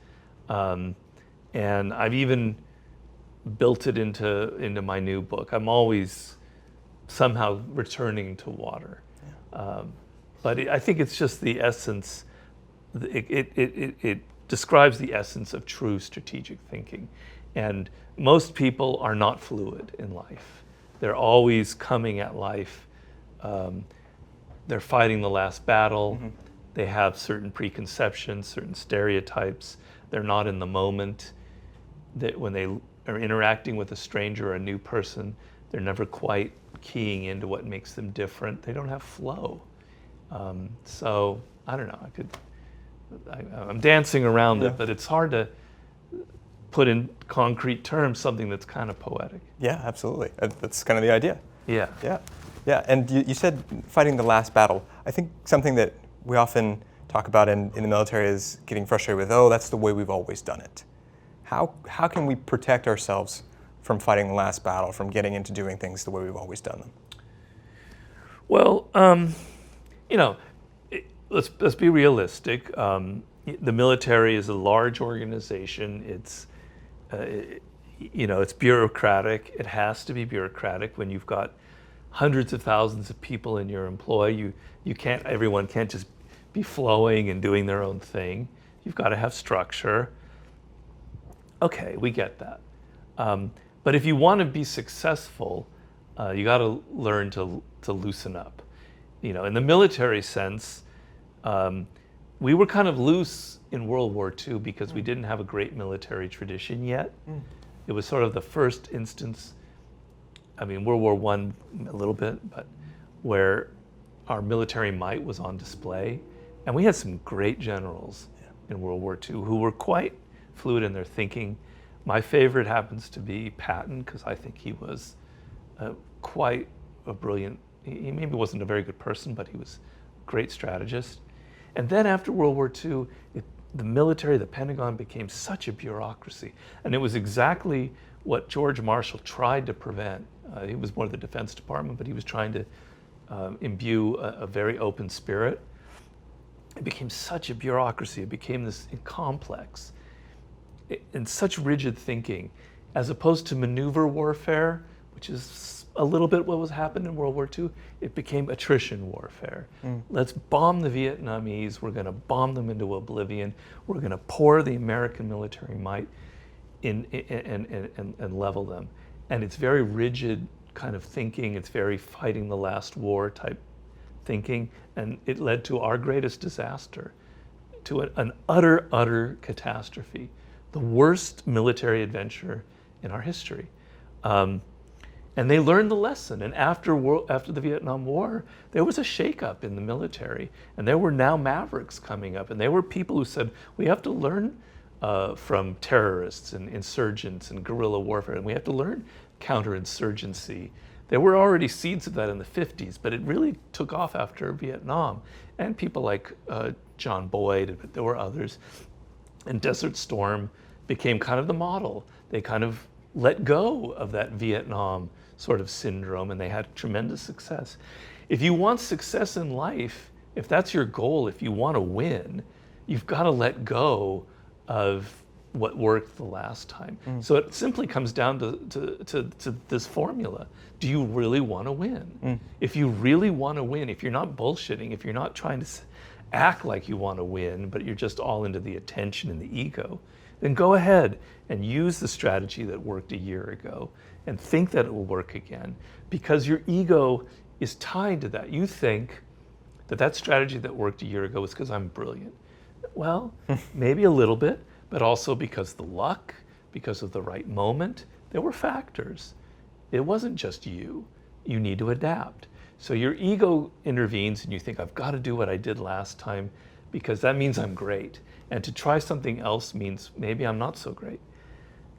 and I've even built it into my new book. I'm always somehow returning to water, but I think it's just the essence. It describes the essence of true strategic thinking, and most people are not fluid in life. They're always coming at life. They're fighting the last battle. They have certain preconceptions, certain stereotypes. They're not in the moment. That when they are interacting with a stranger or a new person, they're never quite keying into what makes them different. They don't have flow. So I don't know. I'm dancing around it, but it's hard to put in concrete terms something that's kind of poetic. Yeah, absolutely. That's kind of the idea. Yeah. Yeah. And you said fighting the last battle. I think something that we often talk about in the military is getting frustrated with, that's the way we've always done it. How can we protect ourselves from fighting the last battle, from getting into doing things the way we've always done them? Well, let's be realistic. The military is a large organization. It's bureaucratic. It has to be bureaucratic when you've got hundreds of thousands of people in your employ. Everyone can't just be flowing and doing their own thing. You've got to have structure. Okay, we get that. But if you want to be successful, you got to learn to loosen up. In the military sense, we were kind of loose in World War II because we didn't have a great military tradition yet. It was sort of the first instance, World War I a little bit, but where our military might was on display. And we had some great generals in World War II who were quite fluid in their thinking. My favorite happens to be Patton, because I think he was quite a brilliant, he maybe wasn't a very good person, but he was a great strategist. And then after World War II, the military, the Pentagon became such a bureaucracy. And it was exactly what George Marshall tried to prevent. He was more of the Defense Department, but he was trying to imbue a very open spirit. It became such a bureaucracy. It became this complex and such rigid thinking, as opposed to maneuver warfare, which is a little bit what was happening in World War II. It became attrition warfare. Let's bomb the Vietnamese. We're going to bomb them into oblivion. We're going to pour the American military might in and level them. And it's very rigid kind of thinking. It's very fighting the last war type thinking. And it led to our greatest disaster, to an utter catastrophe, the worst military adventure in our history. And they learned the lesson. And after the Vietnam War, there was a shakeup in the military. And there were now mavericks coming up. And there were people who said, we have to learn from terrorists and insurgents and guerrilla warfare. And we have to learn counterinsurgency. There were already seeds of that in the 50s, but it really took off after Vietnam. And people like John Boyd, but there were others. And Desert Storm became kind of the model. They kind of let go of that Vietnam sort of syndrome, and they had tremendous success. If you want success in life, if that's your goal, if you want to win, you've got to let go of what worked the last time. So it simply comes down to this formula. Do you really want to win? If you really want to win, if you're not bullshitting, if you're not trying to act like you want to win, but you're just all into the attention and the ego, then go ahead and use the strategy that worked a year ago and think that it will work again, because your ego is tied to that. You think that strategy that worked a year ago is because I'm brilliant. Well, maybe a little bit, but also because the luck, because of the right moment, there were factors. It wasn't just you. You need to adapt. So your ego intervenes and you think, I've got to do what I did last time because that means I'm great. And to try something else means maybe I'm not so great.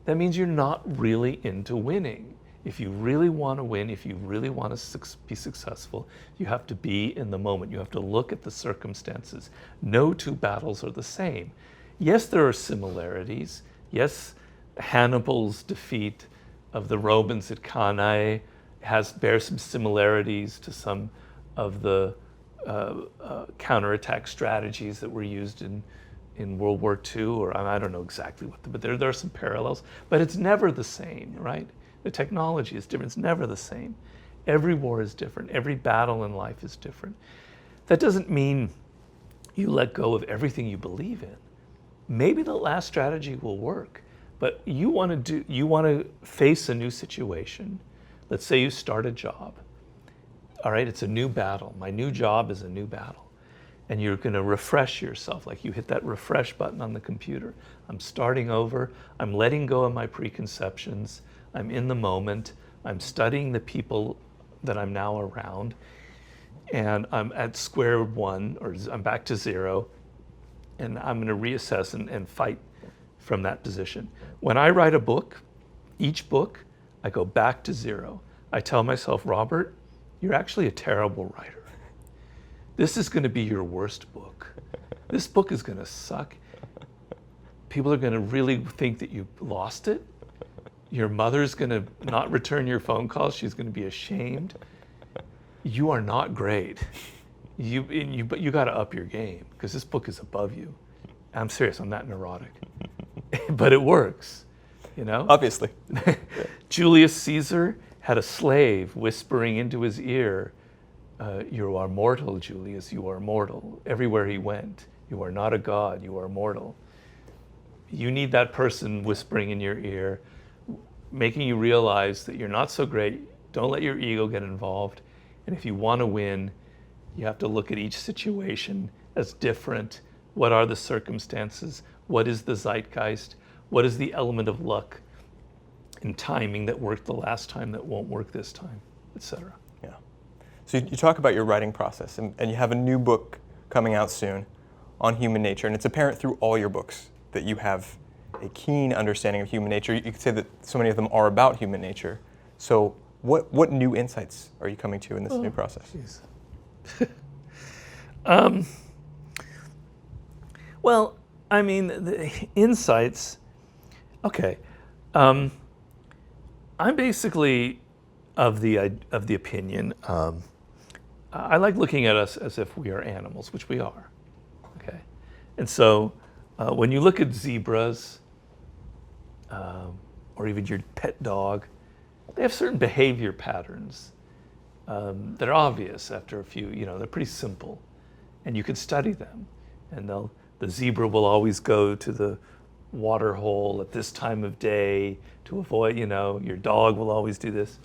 That means you're not really into winning. If you really want to win, if you really want to be successful, you have to be in the moment. You have to look at the circumstances. No two battles are the same. Yes, there are similarities. Yes, Hannibal's defeat of the Romans at Cannae bears some similarities to some of the counterattack strategies that were used in World War II, or I don't know exactly what, but there are some parallels, but it's never the same, right? The technology is different, it's never the same. Every war is different, every battle in life is different. That doesn't mean you let go of everything you believe in. Maybe the last strategy will work, but you want to face a new situation. Let's say you start a job. All right, it's a new battle. My new job is a new battle. And you're going to refresh yourself, like you hit that refresh button on the computer. I'm starting over. I'm letting go of my preconceptions. I'm in the moment. I'm studying the people that I'm now around. And I'm at square one, or I'm back to zero. And I'm going to reassess and fight from that position. When I write a book, each book, I go back to zero. I tell myself, Robert, you're actually a terrible writer. This is going to be your worst book. This book is going to suck. People are going to really think that you lost it. Your mother's going to not return your phone calls. She's going to be ashamed. You are not great. But you got to up your game, because this book is above you. I'm serious. I'm that neurotic. But it works, you know? Obviously. Julius Caesar had a slave whispering into his ear, you are mortal, Julius, you are mortal. Everywhere he went, you are not a god, you are mortal. You need that person whispering in your ear, making you realize that you're not so great. Don't let your ego get involved. And if you want to win, you have to look at each situation as different. What are the circumstances? What is the zeitgeist? What is the element of luck and timing that worked the last time that won't work this time, etc. Yeah. So you talk about your writing process, and you have a new book coming out soon on human nature, and it's apparent through all your books that you have a keen understanding of human nature. You could say that so many of them are about human nature. So what new insights are you coming to in this new process? Well, I mean, the insights, okay. I'm basically of the opinion, I like looking at us as if we are animals, which we are, okay? And so when you look at zebras, or even your pet dog, they have certain behavior patterns that are obvious after a few, they're pretty simple, and you can study them. And the zebra will always go to the water hole at this time of day to avoid, your dog will always do this.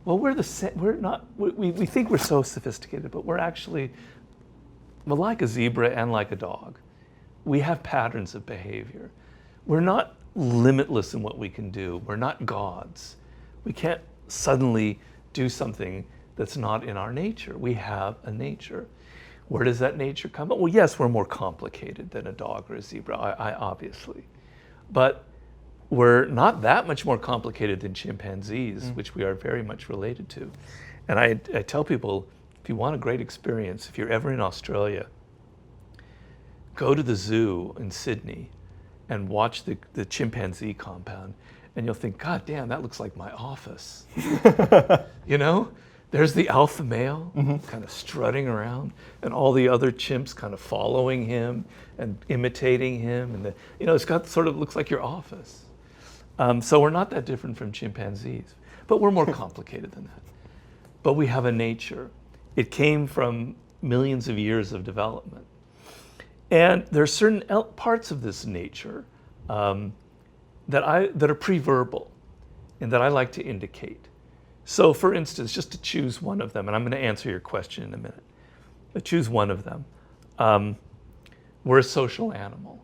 Well, we think we're so sophisticated, but we're actually, like a zebra and like a dog. We have patterns of behavior. We're not limitless in what we can do. We're not gods. We can't suddenly do something that's not in our nature. We have a nature. Where does that nature come from? Well, yes, we're more complicated than a dog or a zebra, obviously. But we're not that much more complicated than chimpanzees, which we are very much related to. And I tell people, if you want a great experience, if you're ever in Australia, go to the zoo in Sydney and watch the chimpanzee compound, and you'll think, God damn, that looks like my office. There's the alpha male kind of strutting around, and all the other chimps kind of following him and imitating him, and it's got looks like your office. So we're not that different from chimpanzees, but we're more complicated than that. But we have a nature. It came from millions of years of development. And there are certain parts of this nature that are pre-verbal and that I like to indicate. So for instance, just to choose one of them, and I'm going to answer your question in a minute, but choose one of them. We're a social animal,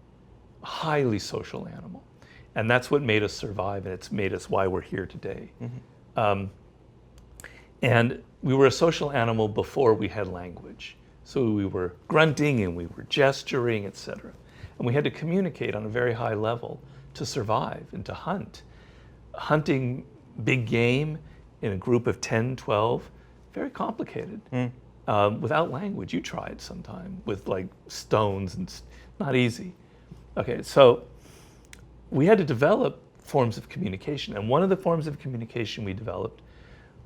a highly social animal. And that's what made us survive, and it's made us why we're here today. And we were a social animal before we had language. So we were grunting and we were gesturing, etc. And we had to communicate on a very high level to survive and to hunt. Hunting big game in a group of 10, 12, very complicated. Without language, you tried sometime with stones, and not easy. Okay, so we had to develop forms of communication. And one of the forms of communication we developed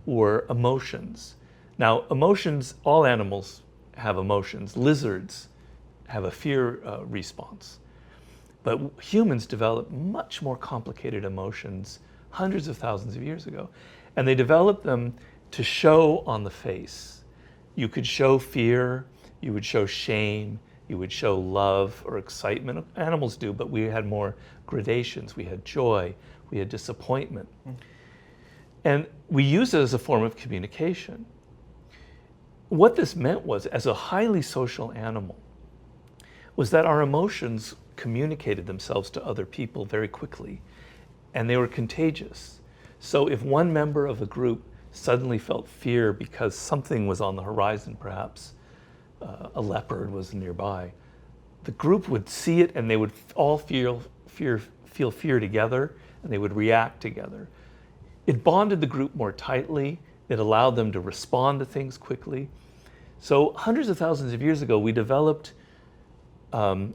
were emotions. Now, emotions, all animals have emotions. Lizards have a fear response. But humans developed much more complicated emotions hundreds of thousands of years ago. And they developed them to show on the face. You could show fear, you would show shame, you would show love or excitement. Animals do, but we had more gradations. We had joy, we had disappointment. And we used it as a form of communication. What this meant was, as a highly social animal, was that our emotions communicated themselves to other people very quickly, and they were contagious. So if one member of a group suddenly felt fear because something was on the horizon, perhaps a leopard was nearby, the group would see it and they would all feel fear together, and they would react together. It bonded the group more tightly. It allowed them to respond to things quickly. So hundreds of thousands of years ago, we developed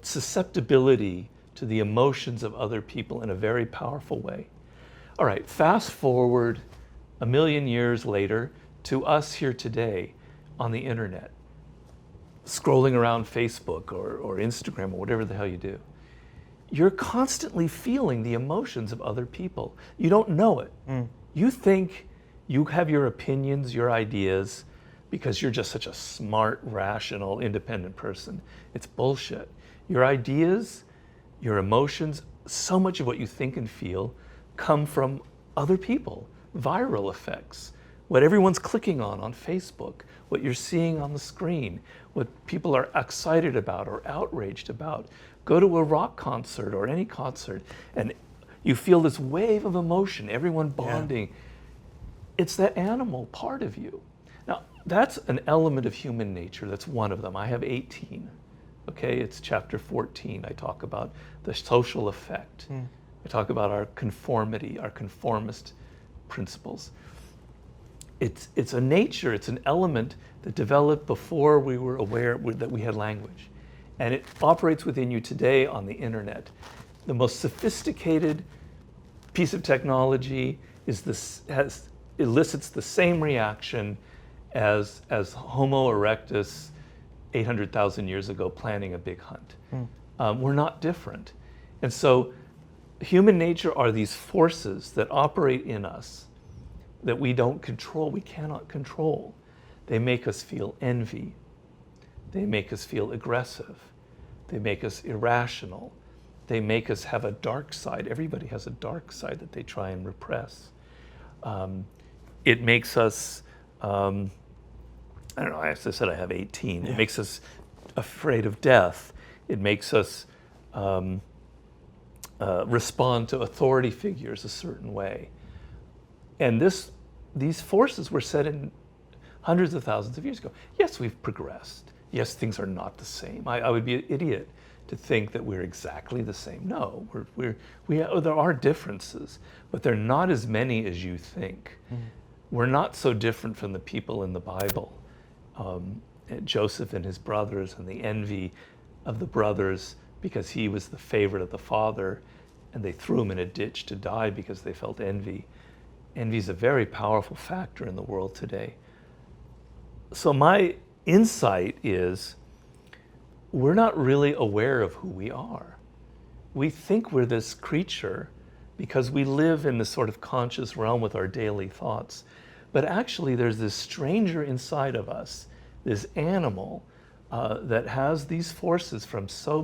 susceptibility to the emotions of other people in a very powerful way. All right, fast forward a million years later to us here today on the internet, scrolling around Facebook or Instagram or whatever the hell you do. You're constantly feeling the emotions of other people. You don't know it. You think you have your opinions, your ideas, because you're just such a smart, rational, independent person. It's bullshit. Your ideas, your emotions, so much of what you think and feel come from other people, viral effects, what everyone's clicking on Facebook, what you're seeing on the screen, what people are excited about or outraged about. Go to a rock concert or any concert and you feel this wave of emotion, everyone bonding. Yeah. It's that animal part of you. Now, that's an element of human nature. That's one of them. I have 18. Okay, it's chapter 14. I talk about the social effect. I talk about our conformity, our conformist principles. It's a nature, it's an element that developed before we were aware that we had language. And it operates within you today on the internet. The most sophisticated piece of technology elicits the same reaction as Homo erectus 800,000 years ago planning a big hunt. We're not different. And so human nature are these forces that operate in us that we don't control, we cannot control. They make us feel envy. They make us feel aggressive. They make us irrational. They make us have a dark side. Everybody has a dark side that they try and repress. It makes us, I don't know, as I said, I have 18. It makes us afraid of death. It makes us respond to authority figures a certain way. And these forces were set in hundreds of thousands of years ago. Yes, we've progressed. Yes, things are not the same. I would be an idiot to think that we're exactly the same. No, there are differences, but they're not as many as you think. We're not so different from the people in the Bible. Joseph and his brothers and the envy of the brothers because he was the favorite of the father, and they threw him in a ditch to die because they felt envy. Envy is a very powerful factor in the world today. So my insight is we're not really aware of who we are. We think we're this creature because we live in this sort of conscious realm with our daily thoughts. But actually there's this stranger inside of us, this animal that has these forces from so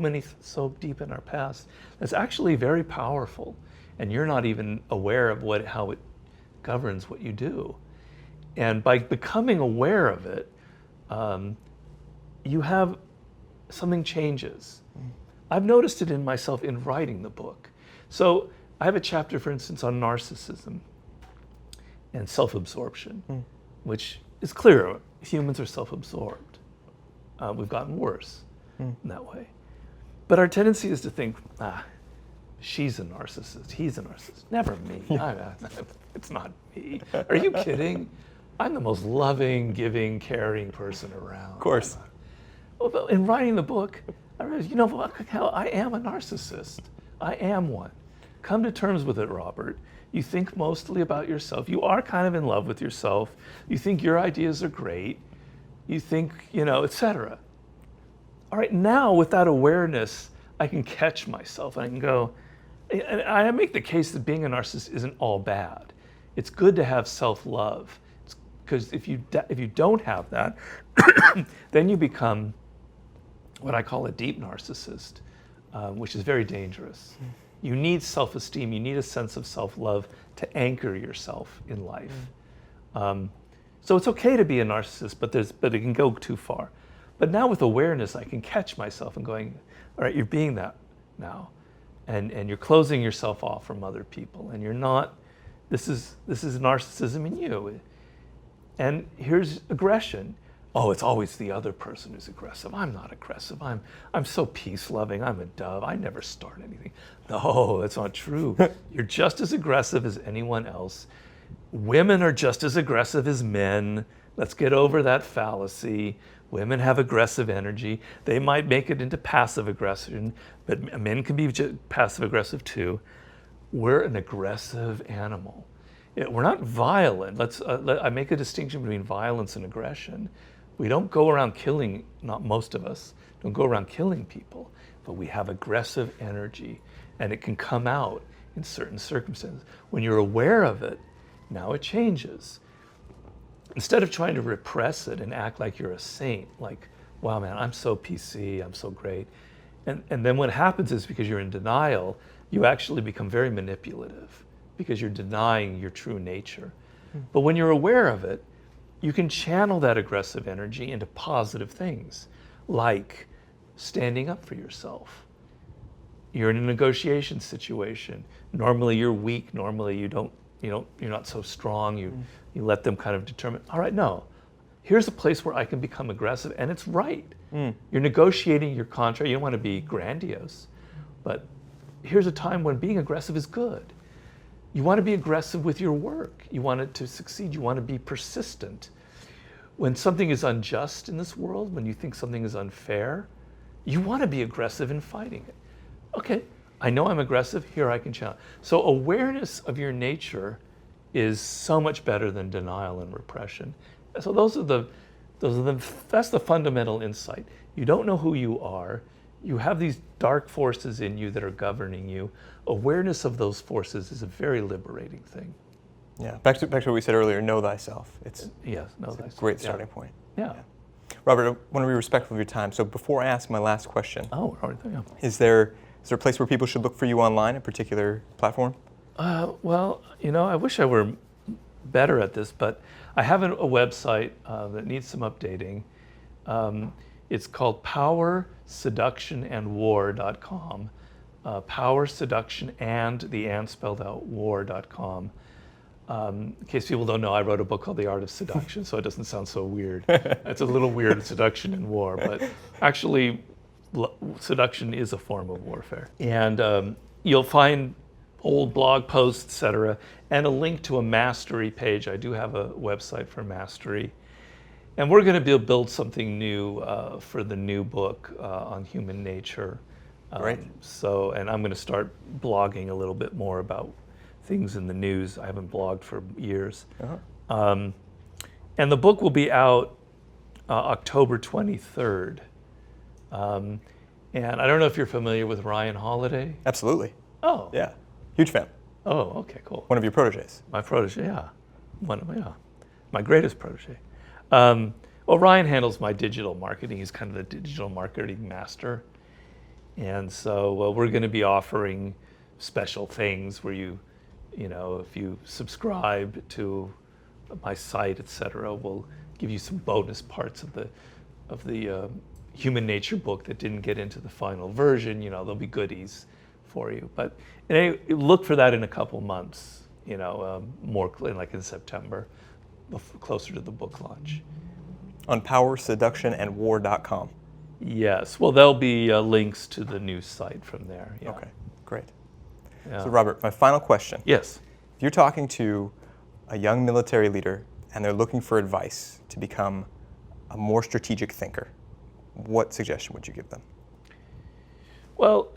deep in our past that's actually very powerful. And you're not even aware of how it governs what you do. And by becoming aware of it, something changes. I've noticed it in myself in writing the book. So I have a chapter, for instance, on narcissism and self-absorption, which is clear. Humans are self-absorbed. We've gotten worse in that way. But our tendency is to think, she's a narcissist, he's a narcissist. Never me. It's not me. Are you kidding? I'm the most loving, giving, caring person around. Of course. Well, in writing the book, I realized, hell, I am a narcissist. I am one. Come to terms with it, Robert. You think mostly about yourself. You are kind of in love with yourself. You think your ideas are great. You think, etc. All right, now with that awareness, I can catch myself. I can go, and I make the case that being a narcissist isn't all bad. It's good to have self-love. Because if you don't have that, then you become what I call a deep narcissist, which is very dangerous. You need self-esteem. You need a sense of self-love to anchor yourself in life. So it's okay to be a narcissist, but it can go too far. But now with awareness, I can catch myself and going, all right, you're being that now, and you're closing yourself off from other people, and you're not. This is narcissism in you. And here's aggression. Oh, it's always the other person who's aggressive. I'm not aggressive. I'm so peace-loving. I'm a dove. I never start anything. No, that's not true. You're just as aggressive as anyone else. Women are just as aggressive as men. Let's get over that fallacy. Women have aggressive energy. They might make it into passive aggression, but men can be passive-aggressive too. We're an aggressive animal. We're not violent. I make a distinction between violence and aggression. We don't go around killing, not most of us, don't go around killing people, but we have aggressive energy, and it can come out in certain circumstances. When you're aware of it, now it changes. Instead of trying to repress it and act like you're a saint, like, wow, man, I'm so PC, I'm so great. And then what happens is because you're in denial, you actually become very manipulative. because you're denying your true nature. But when you're aware of it, you can channel that aggressive energy into positive things, like standing up for yourself. You're in a negotiation situation. Normally you're weak. Normally you're not so strong. You let them kind of determine, all right, no, here's a place where I can become aggressive, and it's right. You're negotiating your contract. You don't want to be grandiose, but here's a time when being aggressive is good. You want to be aggressive with your work. You want it to succeed. You want to be persistent. When something is unjust in this world, when you think something is unfair, you want to be aggressive in fighting it. Okay, I know I'm aggressive, here I can challenge. So awareness of your nature is so much better than denial and repression. So that's the fundamental insight. You don't know who you are. You have these dark forces in you that are governing you. Awareness of those forces is a very liberating thing. Yeah, back to what we said earlier, know thyself. It's thyself. A great starting point. Yeah. Robert, I want to be respectful of your time. So before I ask my last question, we're already there. Is there a place where people should look for you online, a particular platform? Well, I wish I were better at this, but I have a website that needs some updating. It's called powerseductionandwar.com. Power, seduction, and the and spelled out war.com. In case people don't know, I wrote a book called The Art of Seduction, so it doesn't sound so weird. It's a little weird, seduction and war, but actually seduction is a form of warfare. And you'll find old blog posts, etc., and a link to a mastery page. I do have a website for mastery. And we're going to build something new for the new book on human nature. Great. And I'm going to start blogging a little bit more about things in the news. I haven't blogged for years. And the book will be out October 23rd. And I don't know if you're familiar with Ryan Holiday. Absolutely. Oh. Yeah. Huge fan. Oh, okay, cool. One of your proteges. My protege, yeah. My greatest protege. Well, Ryan handles my digital marketing. He's kind of the digital marketing master. And so we're going to be offering special things where if you subscribe to my site, etc., we'll give you some bonus parts of the human nature book that didn't get into the final version. There'll be goodies for you. But look for that in a couple months, more like in September, closer to the book launch. On powerseductionandwar.com. Yes. Well, there'll be links to the new site from there. Yeah. Okay, great. Yeah. So Robert, my final question. Yes. If you're talking to a young military leader and they're looking for advice to become a more strategic thinker, what suggestion would you give them? Well,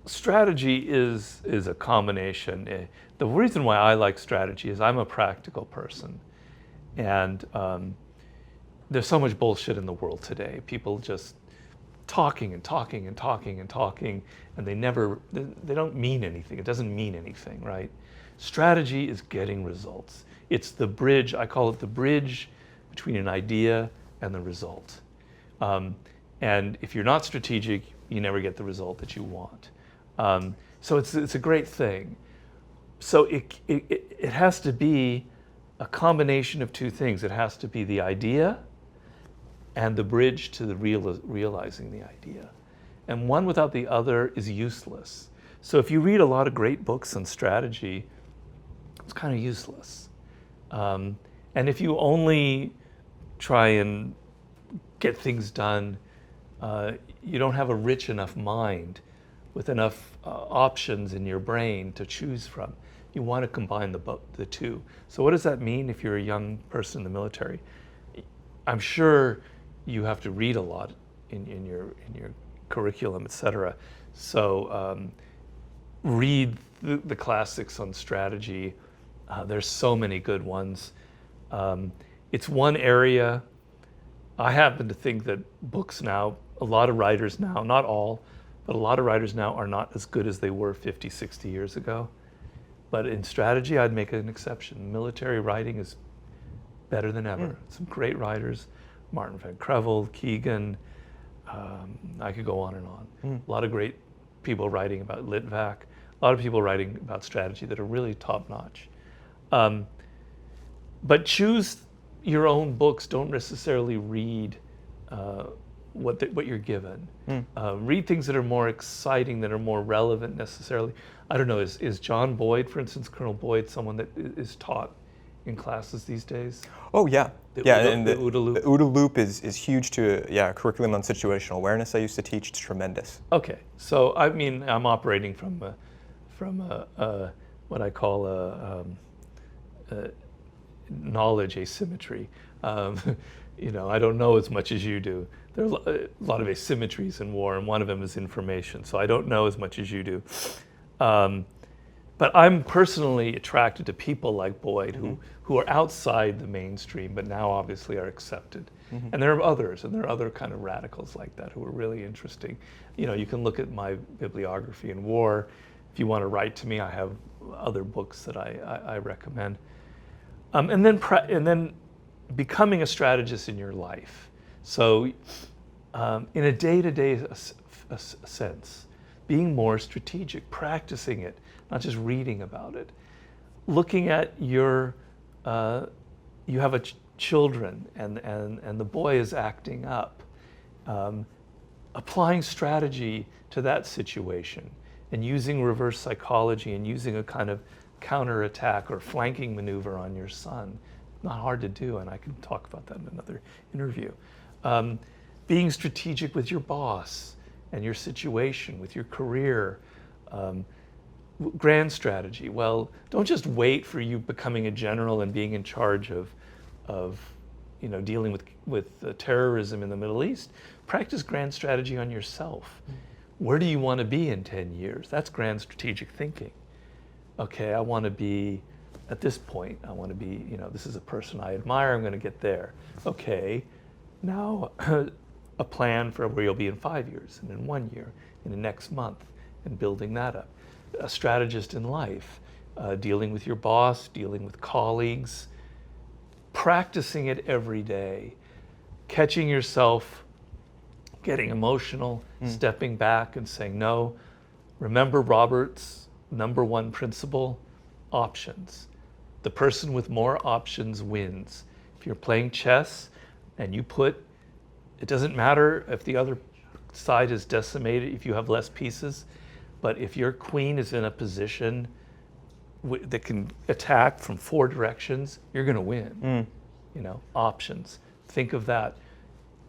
strategy is a combination. The reason why I like strategy is I'm a practical person. And there's so much bullshit in the world today. People just talking and talking and talking and talking, and they don't mean anything. It doesn't mean anything, right? Strategy is getting results. It's the bridge, I call it the bridge between an idea and the result. And if you're not strategic, you never get the result that you want. So it's a great thing. So it has to be a combination of two things. It has to be the idea and the bridge to the realizing the idea. And one without the other is useless. So if you read a lot of great books on strategy, it's kind of useless. And if you only try and get things done, you don't have a rich enough mind with enough options in your brain to choose from. You want to combine the two. So what does that mean if you're a young person in the military? I'm sure you have to read a lot in your curriculum, etc. So read the classics on strategy. There's so many good ones. It's one area. I happen to think that books now, a lot of writers now, not all, but a lot of writers now are not as good as they were 50, 60 years ago. But in strategy, I'd make an exception. Military writing is better than ever. Some great writers, Martin Van Crevel, Keegan, I could go on and on. A lot of great people writing about Litvak, a lot of people writing about strategy that are really top-notch. But choose your own books. Don't necessarily read what you're given. Read things that are more exciting, that are more relevant necessarily. I don't know, is John Boyd, for instance, Colonel Boyd, someone that is taught in classes these days? Oh, yeah. The OODA loop? The OODA loop is huge to, curriculum on situational awareness I used to teach. It's tremendous. Okay, so I mean, I'm operating from what I call a knowledge asymmetry. You know, I don't know as much as you do. There are a lot of asymmetries in war, and one of them is information. So I don't know as much as you do. But I'm personally attracted to people like Boyd who are outside the mainstream, but now obviously are accepted. And there are others, and there are other kind of radicals like that who are really interesting. You know, you can look at my bibliography in war. If you want to write to me, I have other books that I recommend. And then becoming a strategist in your life. So in a day-to-day sense, being more strategic, practicing it, not just reading about it. Looking at your, you have children and the boy is acting up. Applying strategy to that situation and using reverse psychology and using a kind of counterattack or flanking maneuver on your son. Not hard to do, and I can talk about that in another interview. Being strategic with your boss and your situation, with your career. Grand strategy. Well, don't just wait for you becoming a general and being in charge of you know, dealing with terrorism in the Middle East. Practice grand strategy on yourself. Where do you want to be in 10 years? That's grand strategic thinking. Okay, I want to be at this point. I want to be, you know, this is a person I admire. I'm going to get there. Okay, now a plan for where you'll be in 5 years, and in 1 year, in the next month, and building that up. A strategist in life, dealing with your boss, dealing with colleagues, practicing it every day, catching yourself, getting emotional, stepping back and saying, no, remember Robert's #1 principle, options. The person with more options wins. If you're playing chess and you put, it doesn't matter if the other side is decimated, if you have less pieces, but if your queen is in a position that can attack from 4 directions, you're going to win. You know, options. Think of that.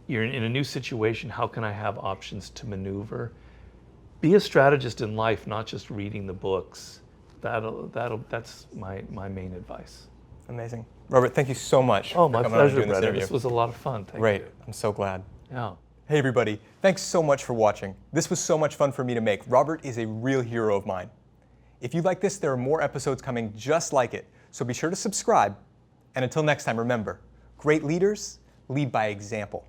You're in a new situation. How can I have options to maneuver? Be a strategist in life, not just reading the books. That's my main advice. Amazing. Robert, thank you so much. Oh, my pleasure, Brendan. This was a lot of fun. Thank Great. you. I'm so glad. Yeah. Hey everybody, thanks so much for watching. This was so much fun for me to make. Robert is a real hero of mine. If you like this, there are more episodes coming just like it, so be sure to subscribe. And until next time, remember, great leaders lead by example.